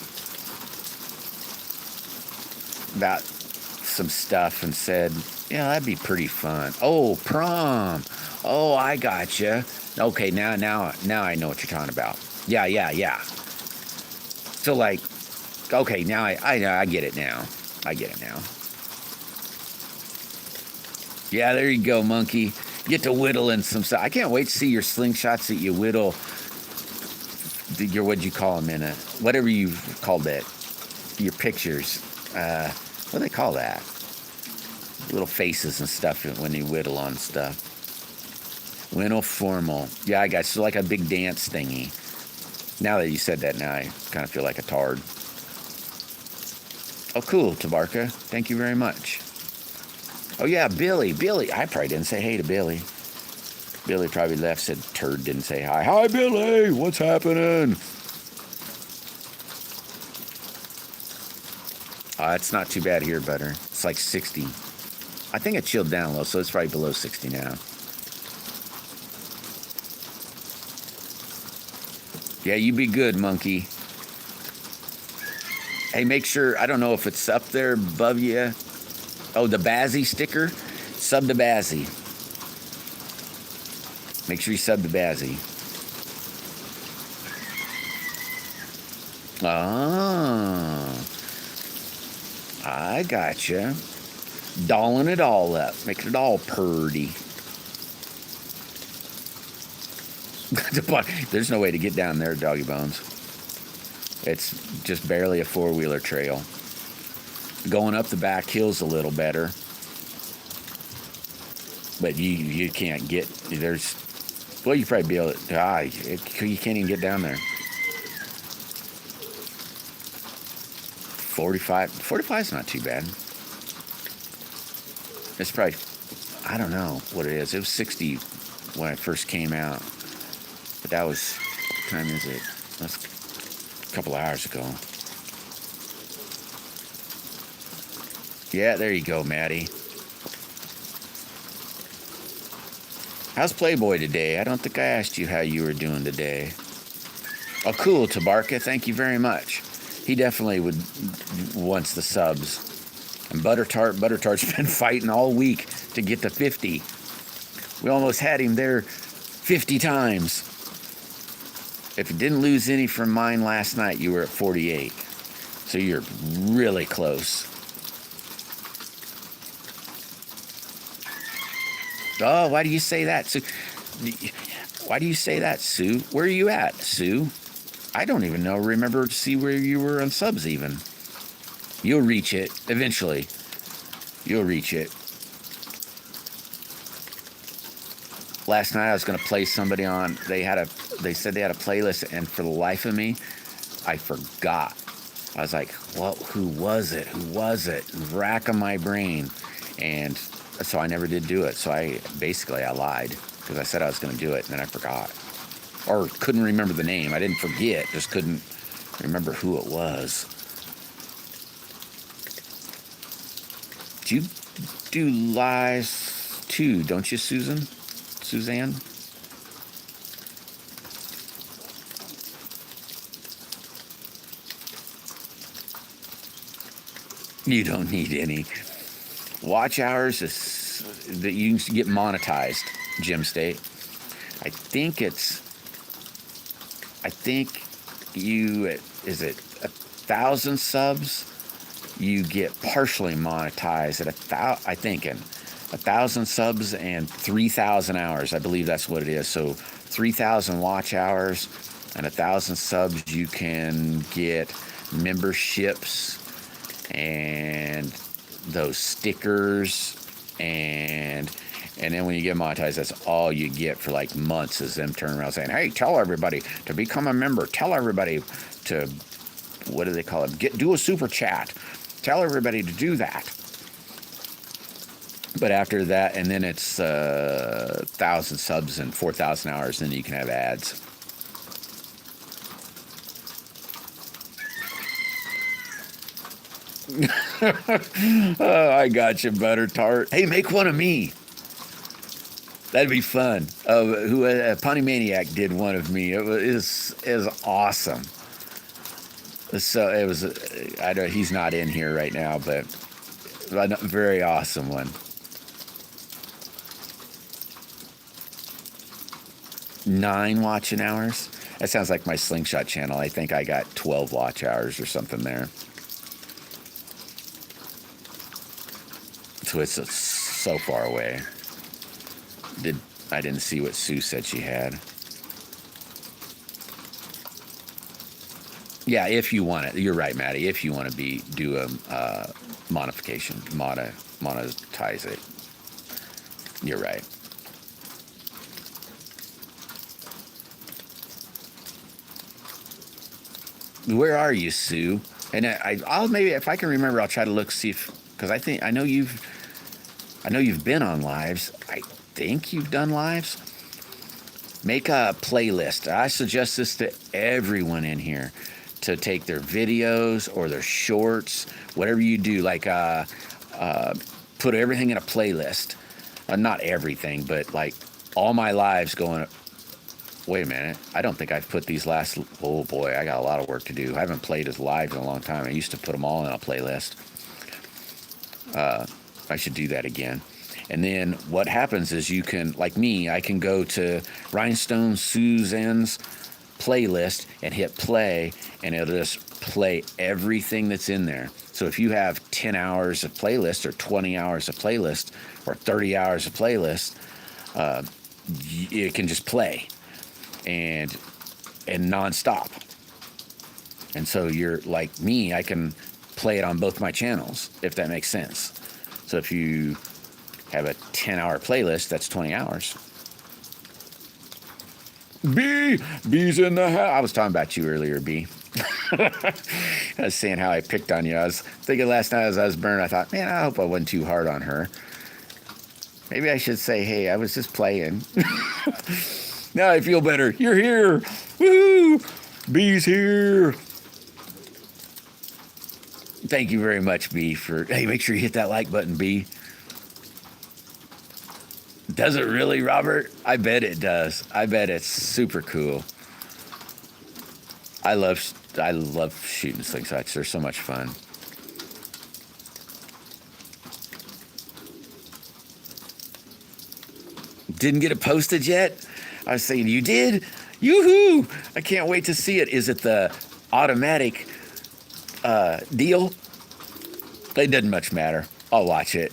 some stuff and said, yeah, that'd be pretty fun. Oh, prom. Oh, I gotcha. Okay, now I know what you're talking about. Yeah. So like, okay, now I get it now. I get it now. Yeah, there you go, monkey. Get to whittling some stuff. I can't wait to see your slingshots that you whittle. What'd you call them in whatever you called it. Your pictures. What do they call that? Little faces and stuff when you whittle on stuff. Whittle formal. Yeah, I got it's like a big dance thingy. Now that you said that, now I kind of feel like a tard. Oh, cool, Tabarka. Thank you very much. Oh, yeah, Billy. I probably didn't say hey to Billy. Billy probably left, said turd, didn't say hi. Hi, Billy. What's happening? It's not too bad here, Butter. It's like 60. I think it chilled down a little, so it's probably below 60 now. Yeah, you be good, monkey. Hey, make sure, I don't know if it's up there above you. Oh, the Bazzy sticker? Sub to Bazzy. Make sure you sub to Bazzy. I gotcha. Dolling it all up. Making it all purdy. There's no way to get down there, Doggy Bones. It's just barely a four-wheeler trail. Going up the back hill's a little better. But you can't get, there's, well, you probably be able to, you can't even get down there. 45's not too bad. It's probably, I don't know what it is. It was 60 when I first came out. But that was, what time is it? That's a couple of hours ago. Yeah, there you go, Maddie. How's Playboy today? I don't think I asked you how you were doing today. Oh, cool, Tabarka. Thank you very much. He definitely wants the subs. And Buttertart's been fighting all week to get to 50. We almost had him there 50 times. If you didn't lose any from mine last night, you were at 48. So you're really close. Oh, why do you say that, Sue? Why do you say that, Sue? Where are you at, Sue? I don't even remember to see where you were on subs even. You'll reach it eventually. You'll reach it. Last night I was going to play somebody on. They said they had a playlist, and for the life of me, I forgot. I was like, "Well, who was it? Who was it?" Racking my brain, and so I never did do it. So I lied because I said I was going to do it, and then I forgot, or couldn't remember the name. I didn't forget, just couldn't remember who it was. You do lies too, don't you, Suzanne? You don't need any. Watch hours that you can get monetized, Jim State. I think is it 1,000 subs? You get partially monetized at 1,000 subs and 3,000 hours. I believe that's what it is. So 3,000 watch hours and 1,000 subs, you can get memberships and those stickers, and then when you get monetized, that's all you get for like months, is them turning around saying, "Hey, tell everybody to become a member. Tell everybody to," what do they call it? Do a super chat. Tell everybody to do that. But after that, and then it's 1,000 subs and 4,000 hours, then you can have ads. Oh, I got you, Butter Tart. Hey, make one of me. That'd be fun. Pony Maniac did one of me. It was awesome. So it was. I don't. He's not in here right now, but a very awesome one. 9 watching hours. That sounds like my Slingshot channel. I think I got 12 watch hours or something there. So it's so far away. I didn't see what Sue said she had. Yeah, if you want it, you're right, Maddie. If you want to do a modification, monetize it. You're right. Where are you, Sue? And I'll maybe, if I can remember, I'll try to look, see if, because I know you've been on lives. I think you've done lives. Make a playlist. I suggest this to everyone in here, to take their videos or their shorts, whatever you do, like put everything in a playlist. Not everything, but like all my lives going. Wait a minute. I don't think I've put these last. Oh boy, I got a lot of work to do. I haven't played as live in a long time. I used to put them all in a playlist. I should do that again. And then what happens is you can, like me, I can go to Rhinestone Susan's playlist and hit play, and it'll just play everything that's in there. So if you have 10 hours of playlist, or 20 hours of playlist, or 30 hours of playlist, it can just play and nonstop. And so you're like me, I can play it on both my channels, if that makes sense. So if you have a 10-hour playlist, that's 20 hours. B's in the house. I was talking about you earlier, B. I was saying how I picked on you. I was thinking last night as I was burned, I thought, man, I hope I wasn't too hard on her. Maybe I should say, hey, I was just playing. Now I feel better. You're here. Woo! B's here. Thank you very much, B, hey, make sure you hit that like button, B. Does it really, Robert? I bet it does. I bet it's super cool. I love shooting slingshots. They're so much fun. Didn't get it posted yet? I was saying, you did? Yoo-hoo! I can't wait to see it. Is it the automatic deal? It doesn't much matter. I'll watch it.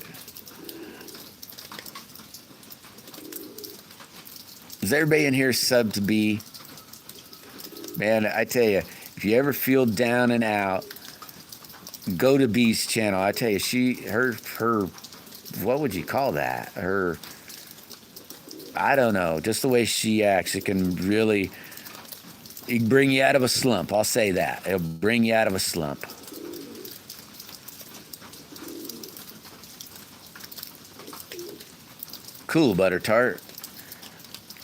Is everybody in here sub to B? Man, I tell you, if you ever feel down and out, go to B's channel. I tell you, her, what would you call that? I don't know, just the way she acts, it can bring you out of a slump. I'll say that. It'll bring you out of a slump. Cool, Butter Tart.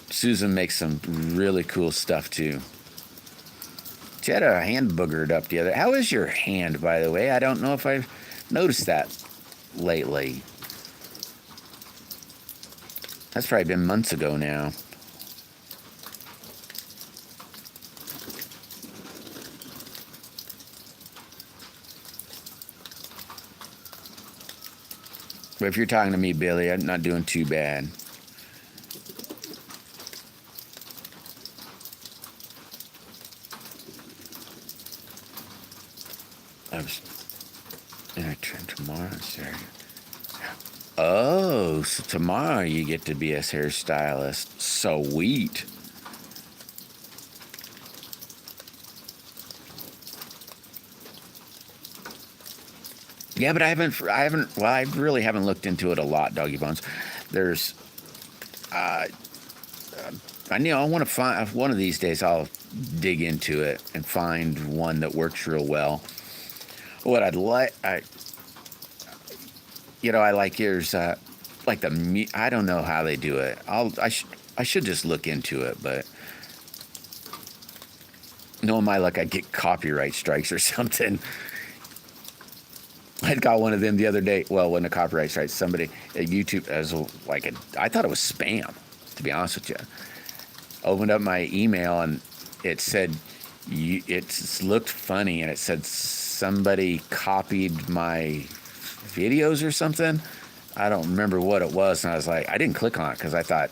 Susan makes some really cool stuff too. She had a hand boogered up the other. How is your hand, by the way? I don't know if I've noticed that lately. That's probably been months ago now. But if you're talking to me, Billy, I'm not doing too bad. Tomorrow, Saturday. Oh, so tomorrow you get to be a hairstylist. Sweet. Yeah, but I really haven't looked into it a lot, Doggy Bones. There's, I want to find, one of these days I'll dig into it and find one that works real well. What I'd like, I like yours, like I don't know how they do it. I should just look into it, but knowing my luck, I'd get copyright strikes or something. I got one of them the other day. Well, when the copyright strikes, somebody at YouTube as like I thought it was spam, to be honest with you. Opened up my email and it said it looked funny and it said somebody copied my videos or something. I don't remember what it was, and I was like, I didn't click on it because I thought,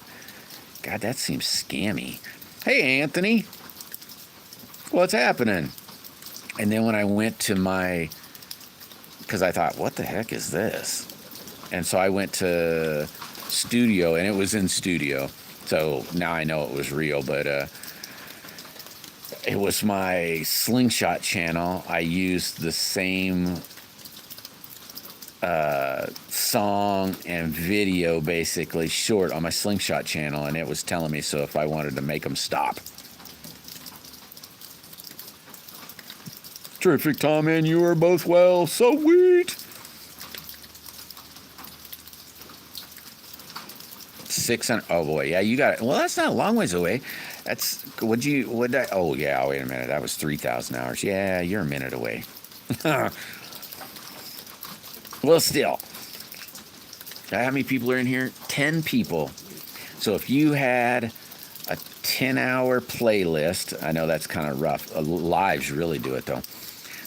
God, that seems scammy. Hey, Anthony, what's happening? And then when I went to because I thought, what the heck is this? And so I went to Studio, and it was in Studio. So now I know it was real, but it was my Slingshot channel. I used the same song and video, basically short, on my Slingshot channel, and it was telling me so if I wanted to make them stop. Terrific, Tom, and you are both well. Sweet. 600. Oh boy, yeah, you got it. Well, that's not a long ways away. That's oh yeah, wait a minute. That was 3,000 hours. Yeah, you're a minute away. Well, still. How many people are in here? 10 people. So if you had a 10-hour playlist, I know that's kind of rough. Lives really do it, though.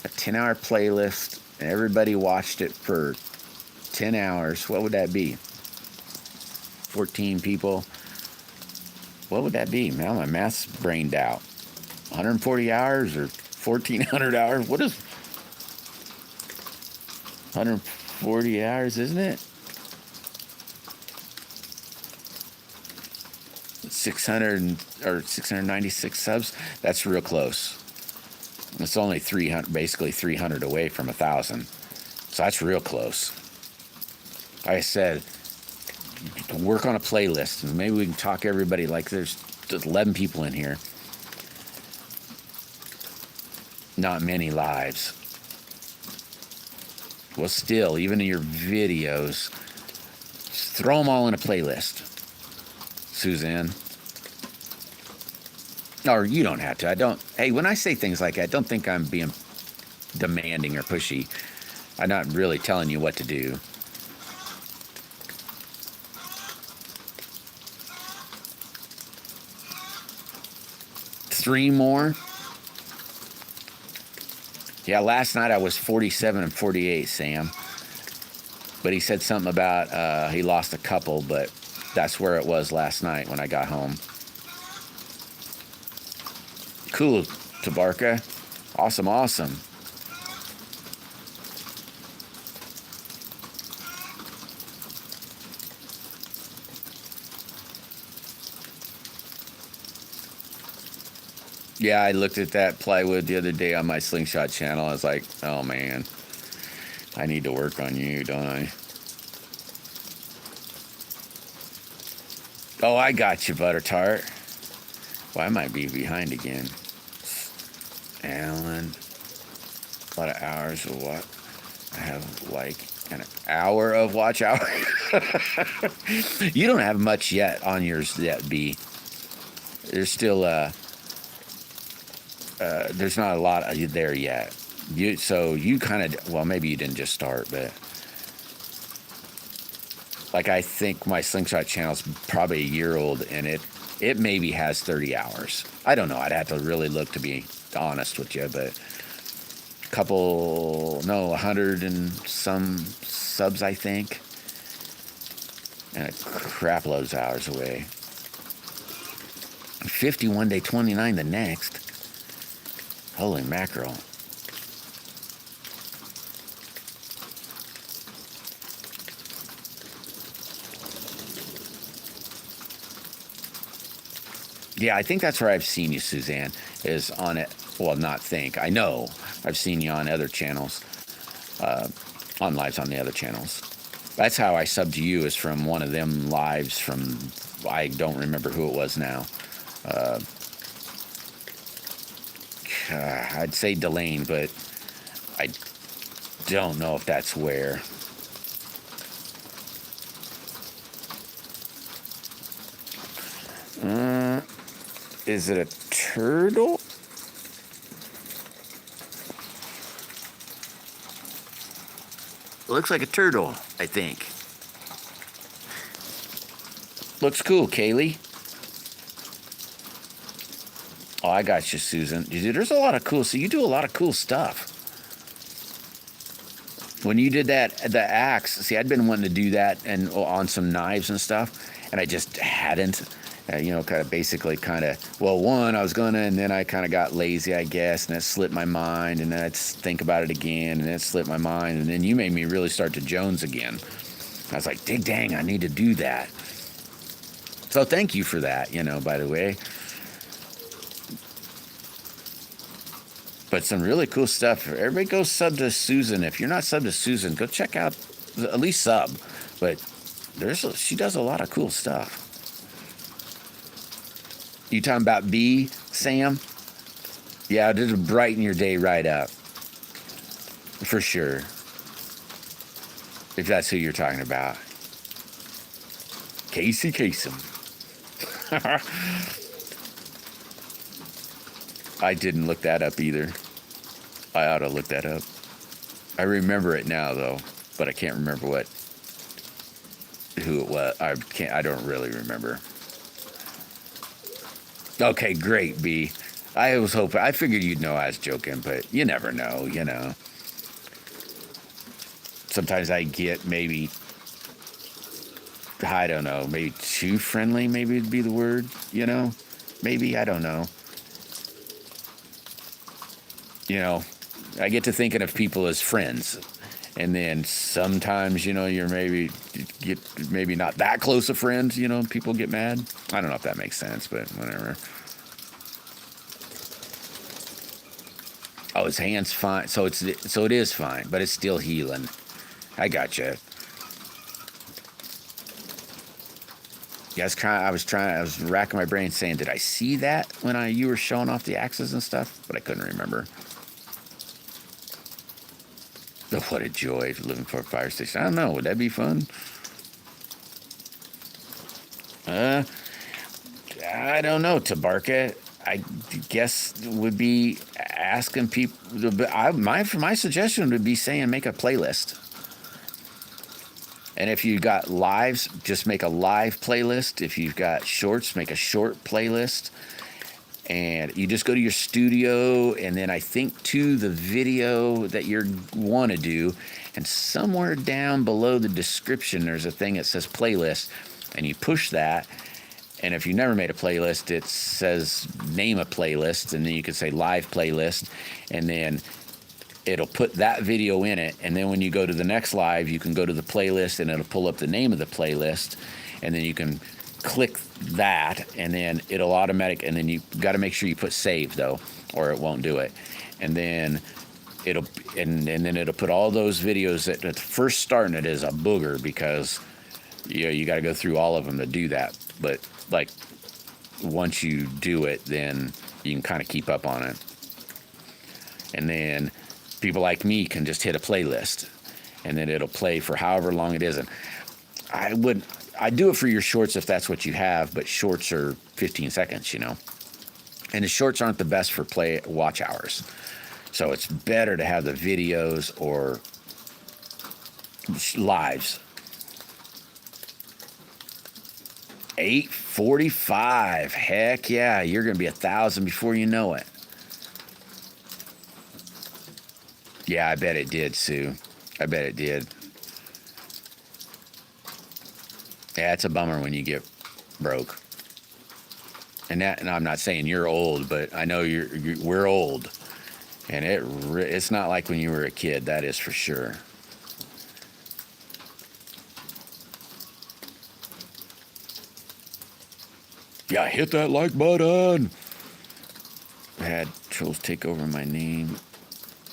A 10-hour playlist, and everybody watched it for 10 hours, what would that be? 14 people. What would that be? Now my math's brained out. 140 hours or 1,400 hours? What is 140 hours, isn't it? 600 or 696 subs. That's real close. It's only 300, basically 300 away from 1,000. So that's real close. Like I said, work on a playlist, and maybe we can talk everybody. Like there's 11 people in here. Not many lives. Well, still, even in your videos, throw them all in a playlist. Suzanne. Or you don't have to. Hey, when I say things like that, don't think I'm being demanding or pushy. I'm not really telling you what to do. Three more. Yeah, last night I was 47 and 48, Sam. But he said something about he lost a couple, but that's where it was last night when I got home. Cool, Tabarka. Awesome, awesome. Yeah, I looked at that plywood the other day on my Slingshot channel. I was like, oh man, I need to work on you, don't I? Oh, I got you, Butter Tart. Well, I might be behind again. Alan, a lot of hours of what? I have like an hour of watch hour. You don't have much yet on yours yet, B. There's still there's not a lot there yet. So you kind of, well, maybe you didn't just start, but like I think my Slingshot channel's probably a year old, and it maybe has 30 hours. I don't know. I'd have to really look, to be honest with you, but 100 and some subs, I think, and a crap loads of hours away. 51 day 29 the next. Holy mackerel. Yeah, I think that's where I've seen you, Suzanne, is on it. Well, not think. I know I've seen you on other channels, on lives on the other channels. That's how I subbed to you, is from one of them lives from, I don't remember who it was now. I'd say Delane, but I don't know if that's where. Is it a turtle? It looks like a turtle, I think. Looks cool, Kaylee. Oh, I got you, Susan. There's a lot of cool. So you do a lot of cool stuff. When you did that, the axe. See, I'd been wanting to do that and on some knives and stuff, and I just hadn't. Well, one, I was gonna, and then I kind of got lazy, I guess, and that slipped my mind, and then I'd think about it again, and it slipped my mind, and then you made me really start to Jones again. I was like, dang, I need to do that. So thank you for that, by the way. But some really cool stuff. Everybody go sub to Susan. If you're not sub to Susan, go check out, at least sub. But she does a lot of cool stuff. You talking about B, Sam? Yeah, it'll brighten your day right up. For sure. If that's who you're talking about. Casey Kasem. I didn't look that up either. I ought to look that up. I remember it now, though, but I can't remember who it was. I don't really remember. Okay, great, B. I figured you'd know I was joking, but you never know, Sometimes I get maybe, I don't know, maybe too friendly, maybe would be the word, Maybe, I don't know. I get to thinking of people as friends. And then sometimes, you're maybe not that close of friends, people get mad. I don't know if that makes sense, but whatever. Oh, his hand's fine. So it is fine, but it's still healing. I gotcha. Yeah, I was racking my brain saying, did I see that when you were showing off the axes and stuff? But I couldn't remember. Oh, what a joy living for a fire station. I don't know. Would that be fun? I don't know, Tabarka. I guess would be asking people. My suggestion would be saying make a playlist. And if you've got lives, just make a live playlist. If you've got shorts, make a short playlist. And you just go to your studio, and then I think to the video that you want to do, and somewhere down below the description, there's a thing that says playlist, and you push that. And if you never made a playlist, it says name a playlist, and then you can say live playlist, and then it'll put that video in it. And then when you go to the next live, you can go to the playlist, and it'll pull up the name of the playlist, and then you can click that, and then it'll and then you got to make sure you put save though, or it won't do it. And then it'll put all those videos at first starting it as a booger, because you got to go through all of them to do that. But like once you do it, then you can kind of keep up on it. And then people like me can just hit a playlist, and then it'll play for however long it is. And I do it for your shorts if that's what you have, but shorts are 15 seconds, And the shorts aren't the best for watch hours. So it's better to have the videos or lives. 8:45. Heck yeah, you're going to be 1,000 before you know it. Yeah, I bet it did, Sue. I bet it did. Yeah, it's a bummer when you get broke. And I'm not saying you're old, but I know we're old. And it's not like when you were a kid, that is for sure. Yeah, hit that like button. I had trolls take over my name.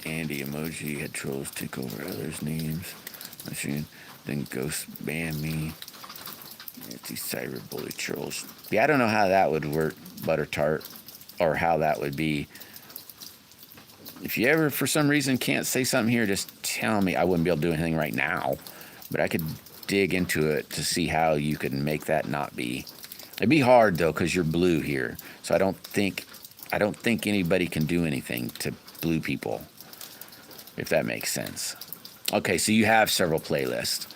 Andy emoji had trolls take over others' names. Then ghost ban me. These cyberbully trolls. Yeah, I don't know how that would work, Butter Tart, or how that would be. If you ever, for some reason, can't say something here, just tell me. I wouldn't be able to do anything right now, but I could dig into it to see how you could make that not be. It'd be hard though, because you're blue here. So I don't think anybody can do anything to blue people, if that makes sense. Okay, so you have several playlists.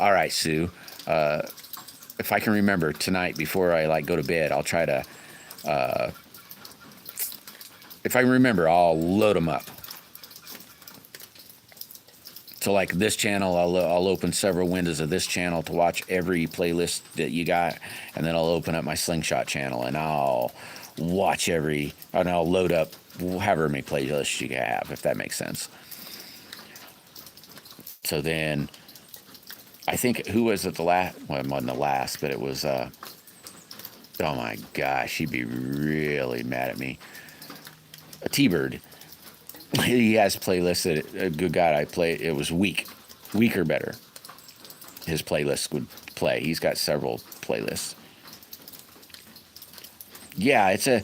All right, Sue. If I can remember tonight before I go to bed, I'll try to. If I remember, I'll load them up. So like this channel, I'll open several windows of this channel to watch every playlist that you got, and then I'll open up my Slingshot channel and I'll watch and I'll load up however many playlists you have, if that makes sense. So then, I think, who was it the last? Well, it wasn't the last, but it was, oh my gosh, he'd be really mad at me. A T-Bird. He has playlists that a good guy I play. It was weak or better. His playlist would play. He's got several playlists. Yeah, it's a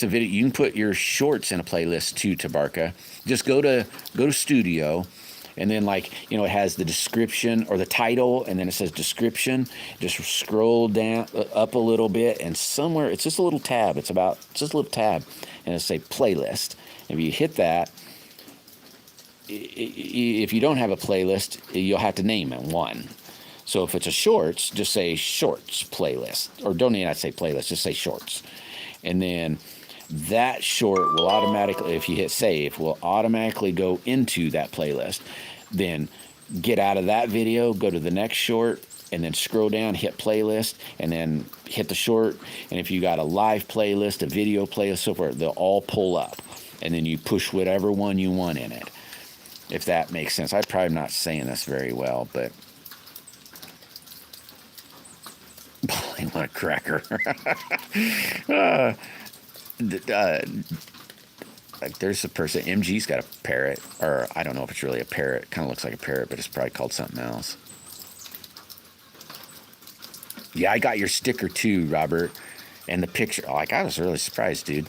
video. You can put your shorts in a playlist too, Tabarka. Just go to Studio, and then it has the description or the title, and then it says description. Just scroll down up a little bit, and somewhere it's just a little tab. It's just a little tab, and it'll say playlist. If you hit that, if you don't have a playlist, you'll have to name it one. So if it's a shorts, just say shorts playlist, or don't even say playlist, just say shorts. And then that short will automatically, if you hit save, will automatically go into that playlist. Then get out of that video, go to the next short, and then scroll down, hit playlist, and then hit the short. And if you got a live playlist, a video playlist, so forth, they'll all pull up. And then you push whatever one you want in it, if that makes sense. I'm probably not saying this very well, but what a cracker. There's a person, MG's got a parrot, or I don't know if it's really a parrot. Kind of looks like a parrot, but it's probably called something else. Yeah, I got your sticker too, Robert, and the picture. I was really surprised, dude.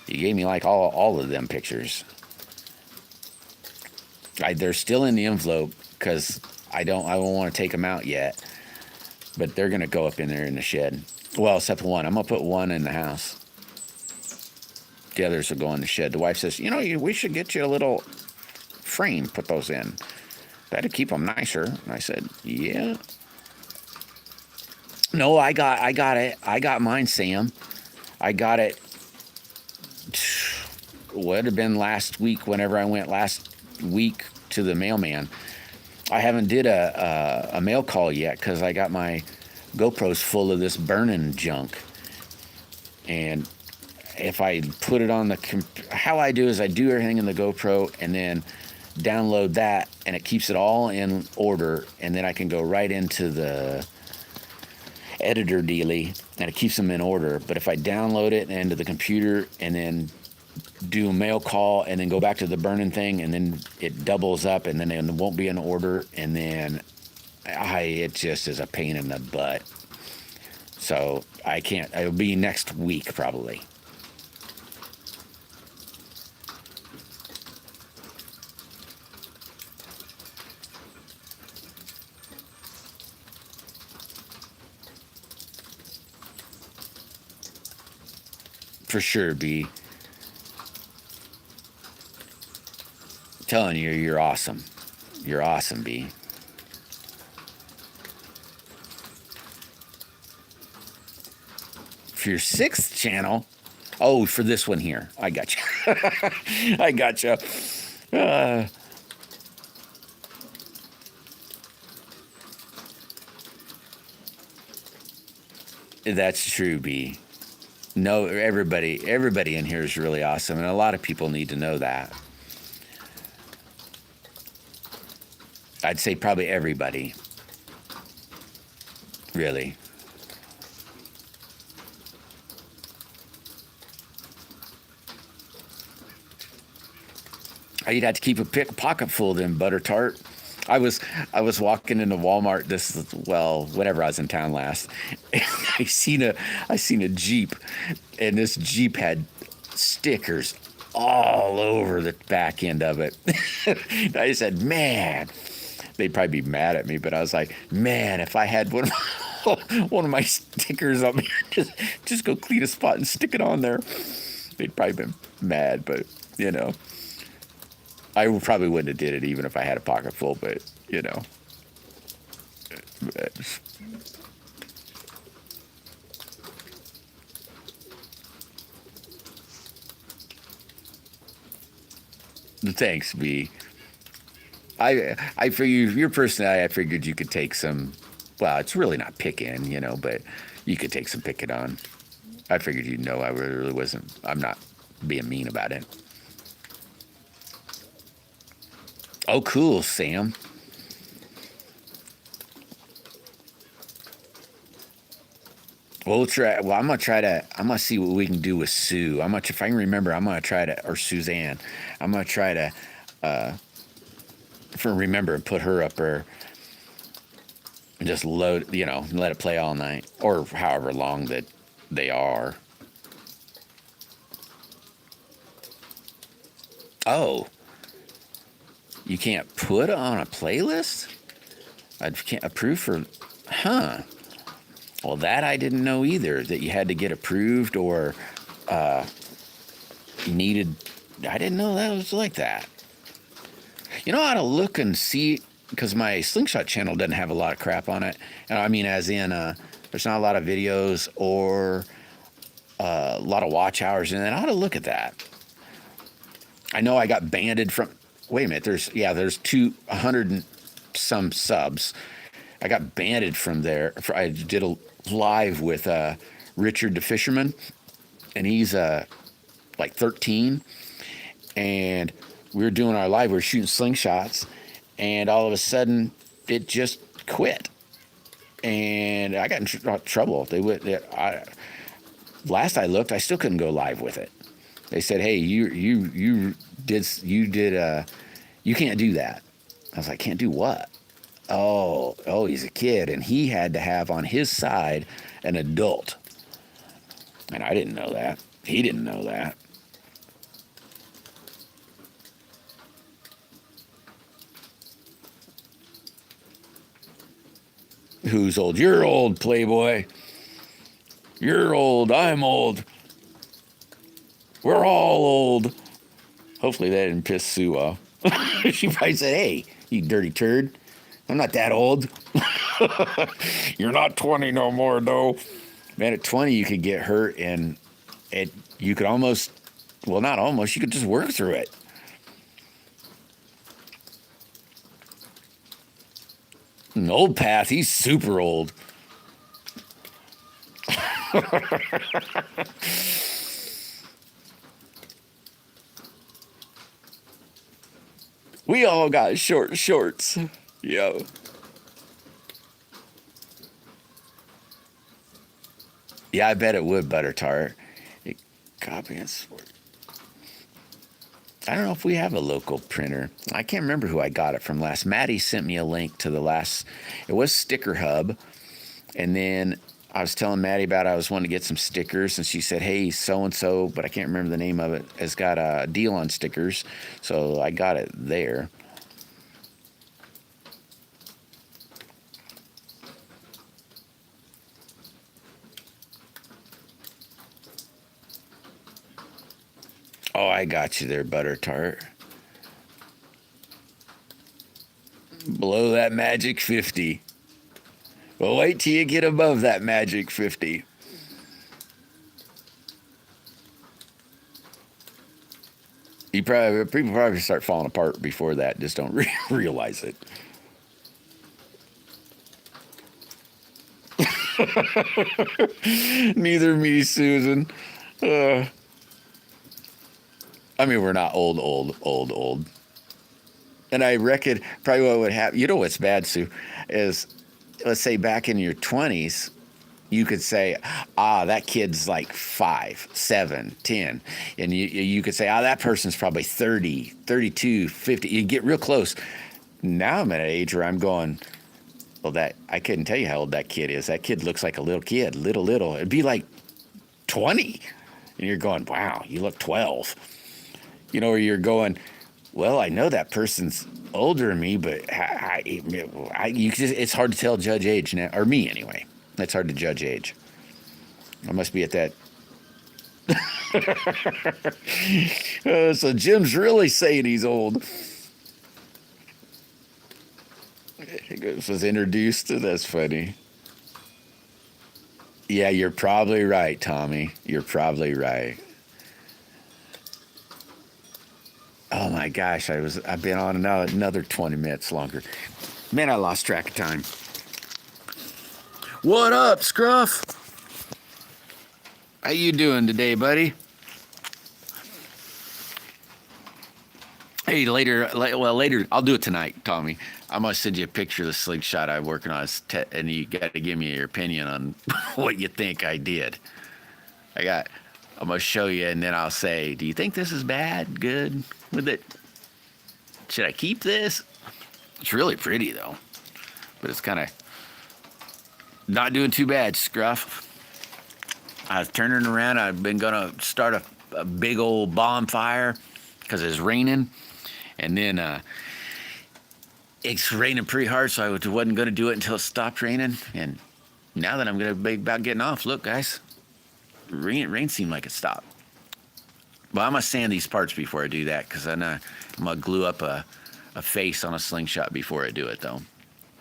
You gave me all of them pictures. They're still in the envelope because I won't want to take them out yet, but they're gonna go up in there in the shed. Well, except one. I'm gonna put one in the house. The others will go in the shed. The wife says, we should get you a little frame, put those in. That'd keep them nicer. And I said, yeah. No, I got it. I got mine, Sam. I got it. Would have been last week. Whenever I went last week to the mailman, I haven't did a mail call yet because I got my GoPros full of this burning junk. And if I put it on how I do is I do everything in the GoPro and then download that, and it keeps it all in order, and then I can go right into the editor dealy, and it keeps them in order. But if I download it into the computer and then do a mail call and then go back to the burning thing, and then it doubles up, and then it won't be in order, and then it just is a pain in the butt. So I can't. It'll be next week probably. For sure, B. Telling you, you're awesome. You're awesome, B. For your 6th channel, oh, for this one here, I got you. I got you. That's true, B. No, everybody in here is really awesome, and a lot of people need to know that. I'd say probably everybody. Really. You'd have to keep a pocket full of them butter tart. I was walking into Walmart whenever I was in town last. I seen a Jeep, and this Jeep had stickers all over the back end of it. I said, man, they'd probably be mad at me, but I was like, man, if I had one one of my stickers on me. Just go clean a spot and stick it on there. They'd probably been mad, but you know, I probably wouldn't have did it even if I had a pocket full. But you know, thanks, B. I figured your personality. I figured you could take some. Well, it's really not picking, you know, but you could take some picking on. I figured you'd know I really wasn't. I'm not being mean about it. Oh, cool, Sam. We'll try. Well, I'm gonna try to. I'm gonna see what we can do with Sue. I'm gonna, if I can remember, I'm gonna try to, or Suzanne. I'm gonna try to, for remember and put her up there and just load, you know, and let it play all night or however long that they are. Oh, you can't put it on a playlist? I can't approve for, huh? Well, that I didn't know either, that you had to get approved or you needed, I didn't know that was like that. You know, I ought to look and see, because my Slingshot channel doesn't have a lot of crap on it. And I mean, as in, there's not a lot of videos or a lot of watch hours in it. I ought to look at that. I know I got banded from, wait a minute, there's 200 and some subs. I got banded from there. I did a live with Richard the Fisherman, and he's like 13, and we were doing our live, we were shooting slingshots, and all of a sudden it just quit, and I got in trouble. Last I looked, I still couldn't go live with it. They said, hey, you can't do that. I was like, can't do what? Oh, he's a kid, and he had to have on his side an adult. And I didn't know that. He didn't know that. Who's old? You're old, Playboy. You're old. I'm old. We're all old. Hopefully that didn't piss Sue off. She probably said, hey, you dirty turd. I'm not that old. You're not 20 no more, though. Man, at 20, you could get hurt, and you could almost, well, not almost, you could just work through it. An old Path, he's super old. We all got short shorts. Yo. Yeah, I bet it would, Butter Tart. Copy and sport. I don't know if we have a local printer. I can't remember who I got it from last. Maddie sent me a link to the last. It was Sticker Hub, and then I was telling Maddie about I was wanting to get some stickers, and she said, hey, so-and-so, but I can't remember the name of it, has got a deal on stickers, so I got it there. Oh, I got you there, Butter Tart. Below that magic 50. Well, wait till you get above that magic 50. People probably start falling apart before that. Just don't realize it. Neither me, Susan. I mean, we're not old. And I reckon probably what would happen, you know what's bad, Sue, is, let's say back in your 20s, you could say, that kid's like 5, 7, 10. And you could say, that person's probably 30, 32, 50. You get real close. Now I'm at an age where I'm going, well, I couldn't tell you how old that kid is. That kid looks like a little kid, little. It'd be like 20. And you're going, wow, you look 12. You know, where you're going, well, I know that person's older than me, but it's hard to tell judge age now, or me anyway. It's hard to judge age. I must be at that. So Jim's really saying he's old. Was introduced to. That's funny. Yeah, you're probably right, Tommy. You're probably right. Oh my gosh, I've been on another 20 minutes longer. Man, I lost track of time. What up, Scruff? How you doing today, buddy? Hey, later, I'll do it tonight, Tommy. I'm going to send you a picture of the slingshot I'm working on, and you got to give me your opinion on what you think I did. I'm going to show you, and then I'll say, do you think this is bad, good with it? Should I keep this? It's really pretty, though, but it's kind of not doing too bad, Scruff. I was turning around. I've been going to start a big old bonfire because it's raining. And then it's raining pretty hard, so I wasn't going to do it until it stopped raining. And now that I'm going to be about getting off, look, guys, rain seemed like it stopped. Well, I'm going to sand these parts before I do that because I'm going to glue up a face on a slingshot before I do it, though.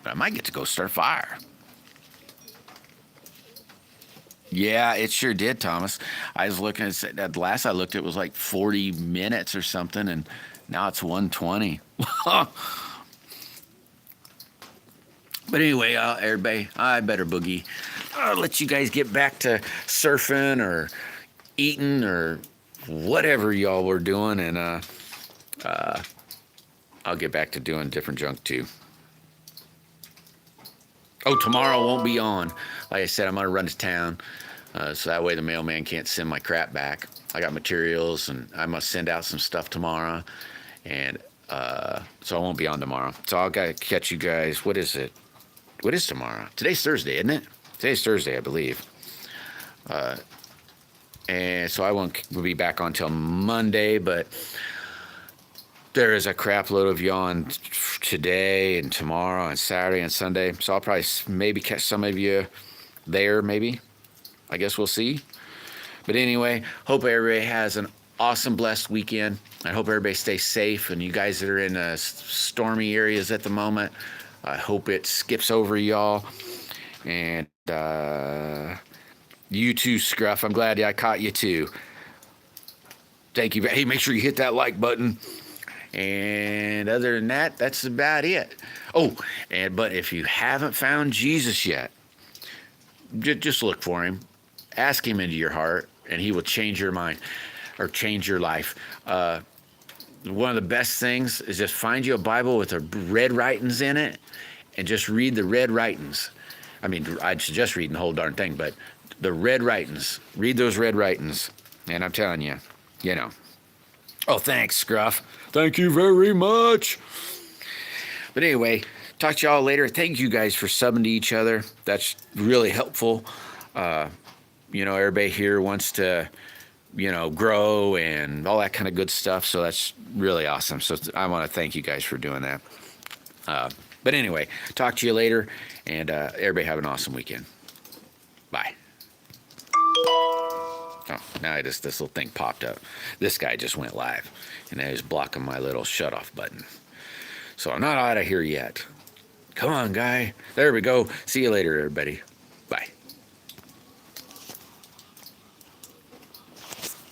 But I might get to go start a fire. Yeah, it sure did, Thomas. I was looking at the last I looked, it was like 40 minutes or something, and now it's 1:20. But anyway, everybody, I better boogie. I'll let you guys get back to surfing or eating or whatever y'all were doing, and I'll get back to doing different junk too. Oh, tomorrow won't be on. Like I said, I'm going to run to town, so that way the mailman can't send my crap back. I got materials, and I must send out some stuff tomorrow, and so I won't be on tomorrow. So I'll catch you guys. What is it? What is tomorrow? Today's Thursday, isn't it? Today's Thursday, I believe. And so I won't be back on till Monday, but there is a crap load of y'all on today and tomorrow and Saturday and Sunday. So I'll probably maybe catch some of you there, maybe. I guess we'll see. But anyway, hope everybody has an awesome, blessed weekend. I hope everybody stays safe. And you guys that are in stormy areas at the moment, I hope it skips over y'all. And you too, Scruff. I'm glad I caught you too. Thank you. Hey, make sure you hit that like button. And other than that, that's about it. Oh, but if you haven't found Jesus yet, just look for him. Ask him into your heart, and he will change your mind or change your life. One of the best things is just find you a Bible with the red writings in it and just read the red writings. I mean, I'd suggest reading the whole darn thing, but the red writings, read those red writings. And I'm telling you, you know. Oh, thanks, Scruff. Thank you very much. But anyway, talk to y'all later. Thank you guys for subbing to each other. That's really helpful. Everybody here wants to, grow and all that kind of good stuff. So that's really awesome. So I want to thank you guys for doing that. But anyway, talk to you later, and everybody have an awesome weekend. Bye. Oh, now this little thing popped up. This guy just went live, and I was blocking my little shut-off button. So I'm not out of here yet. Come on, guy. There we go. See you later, everybody.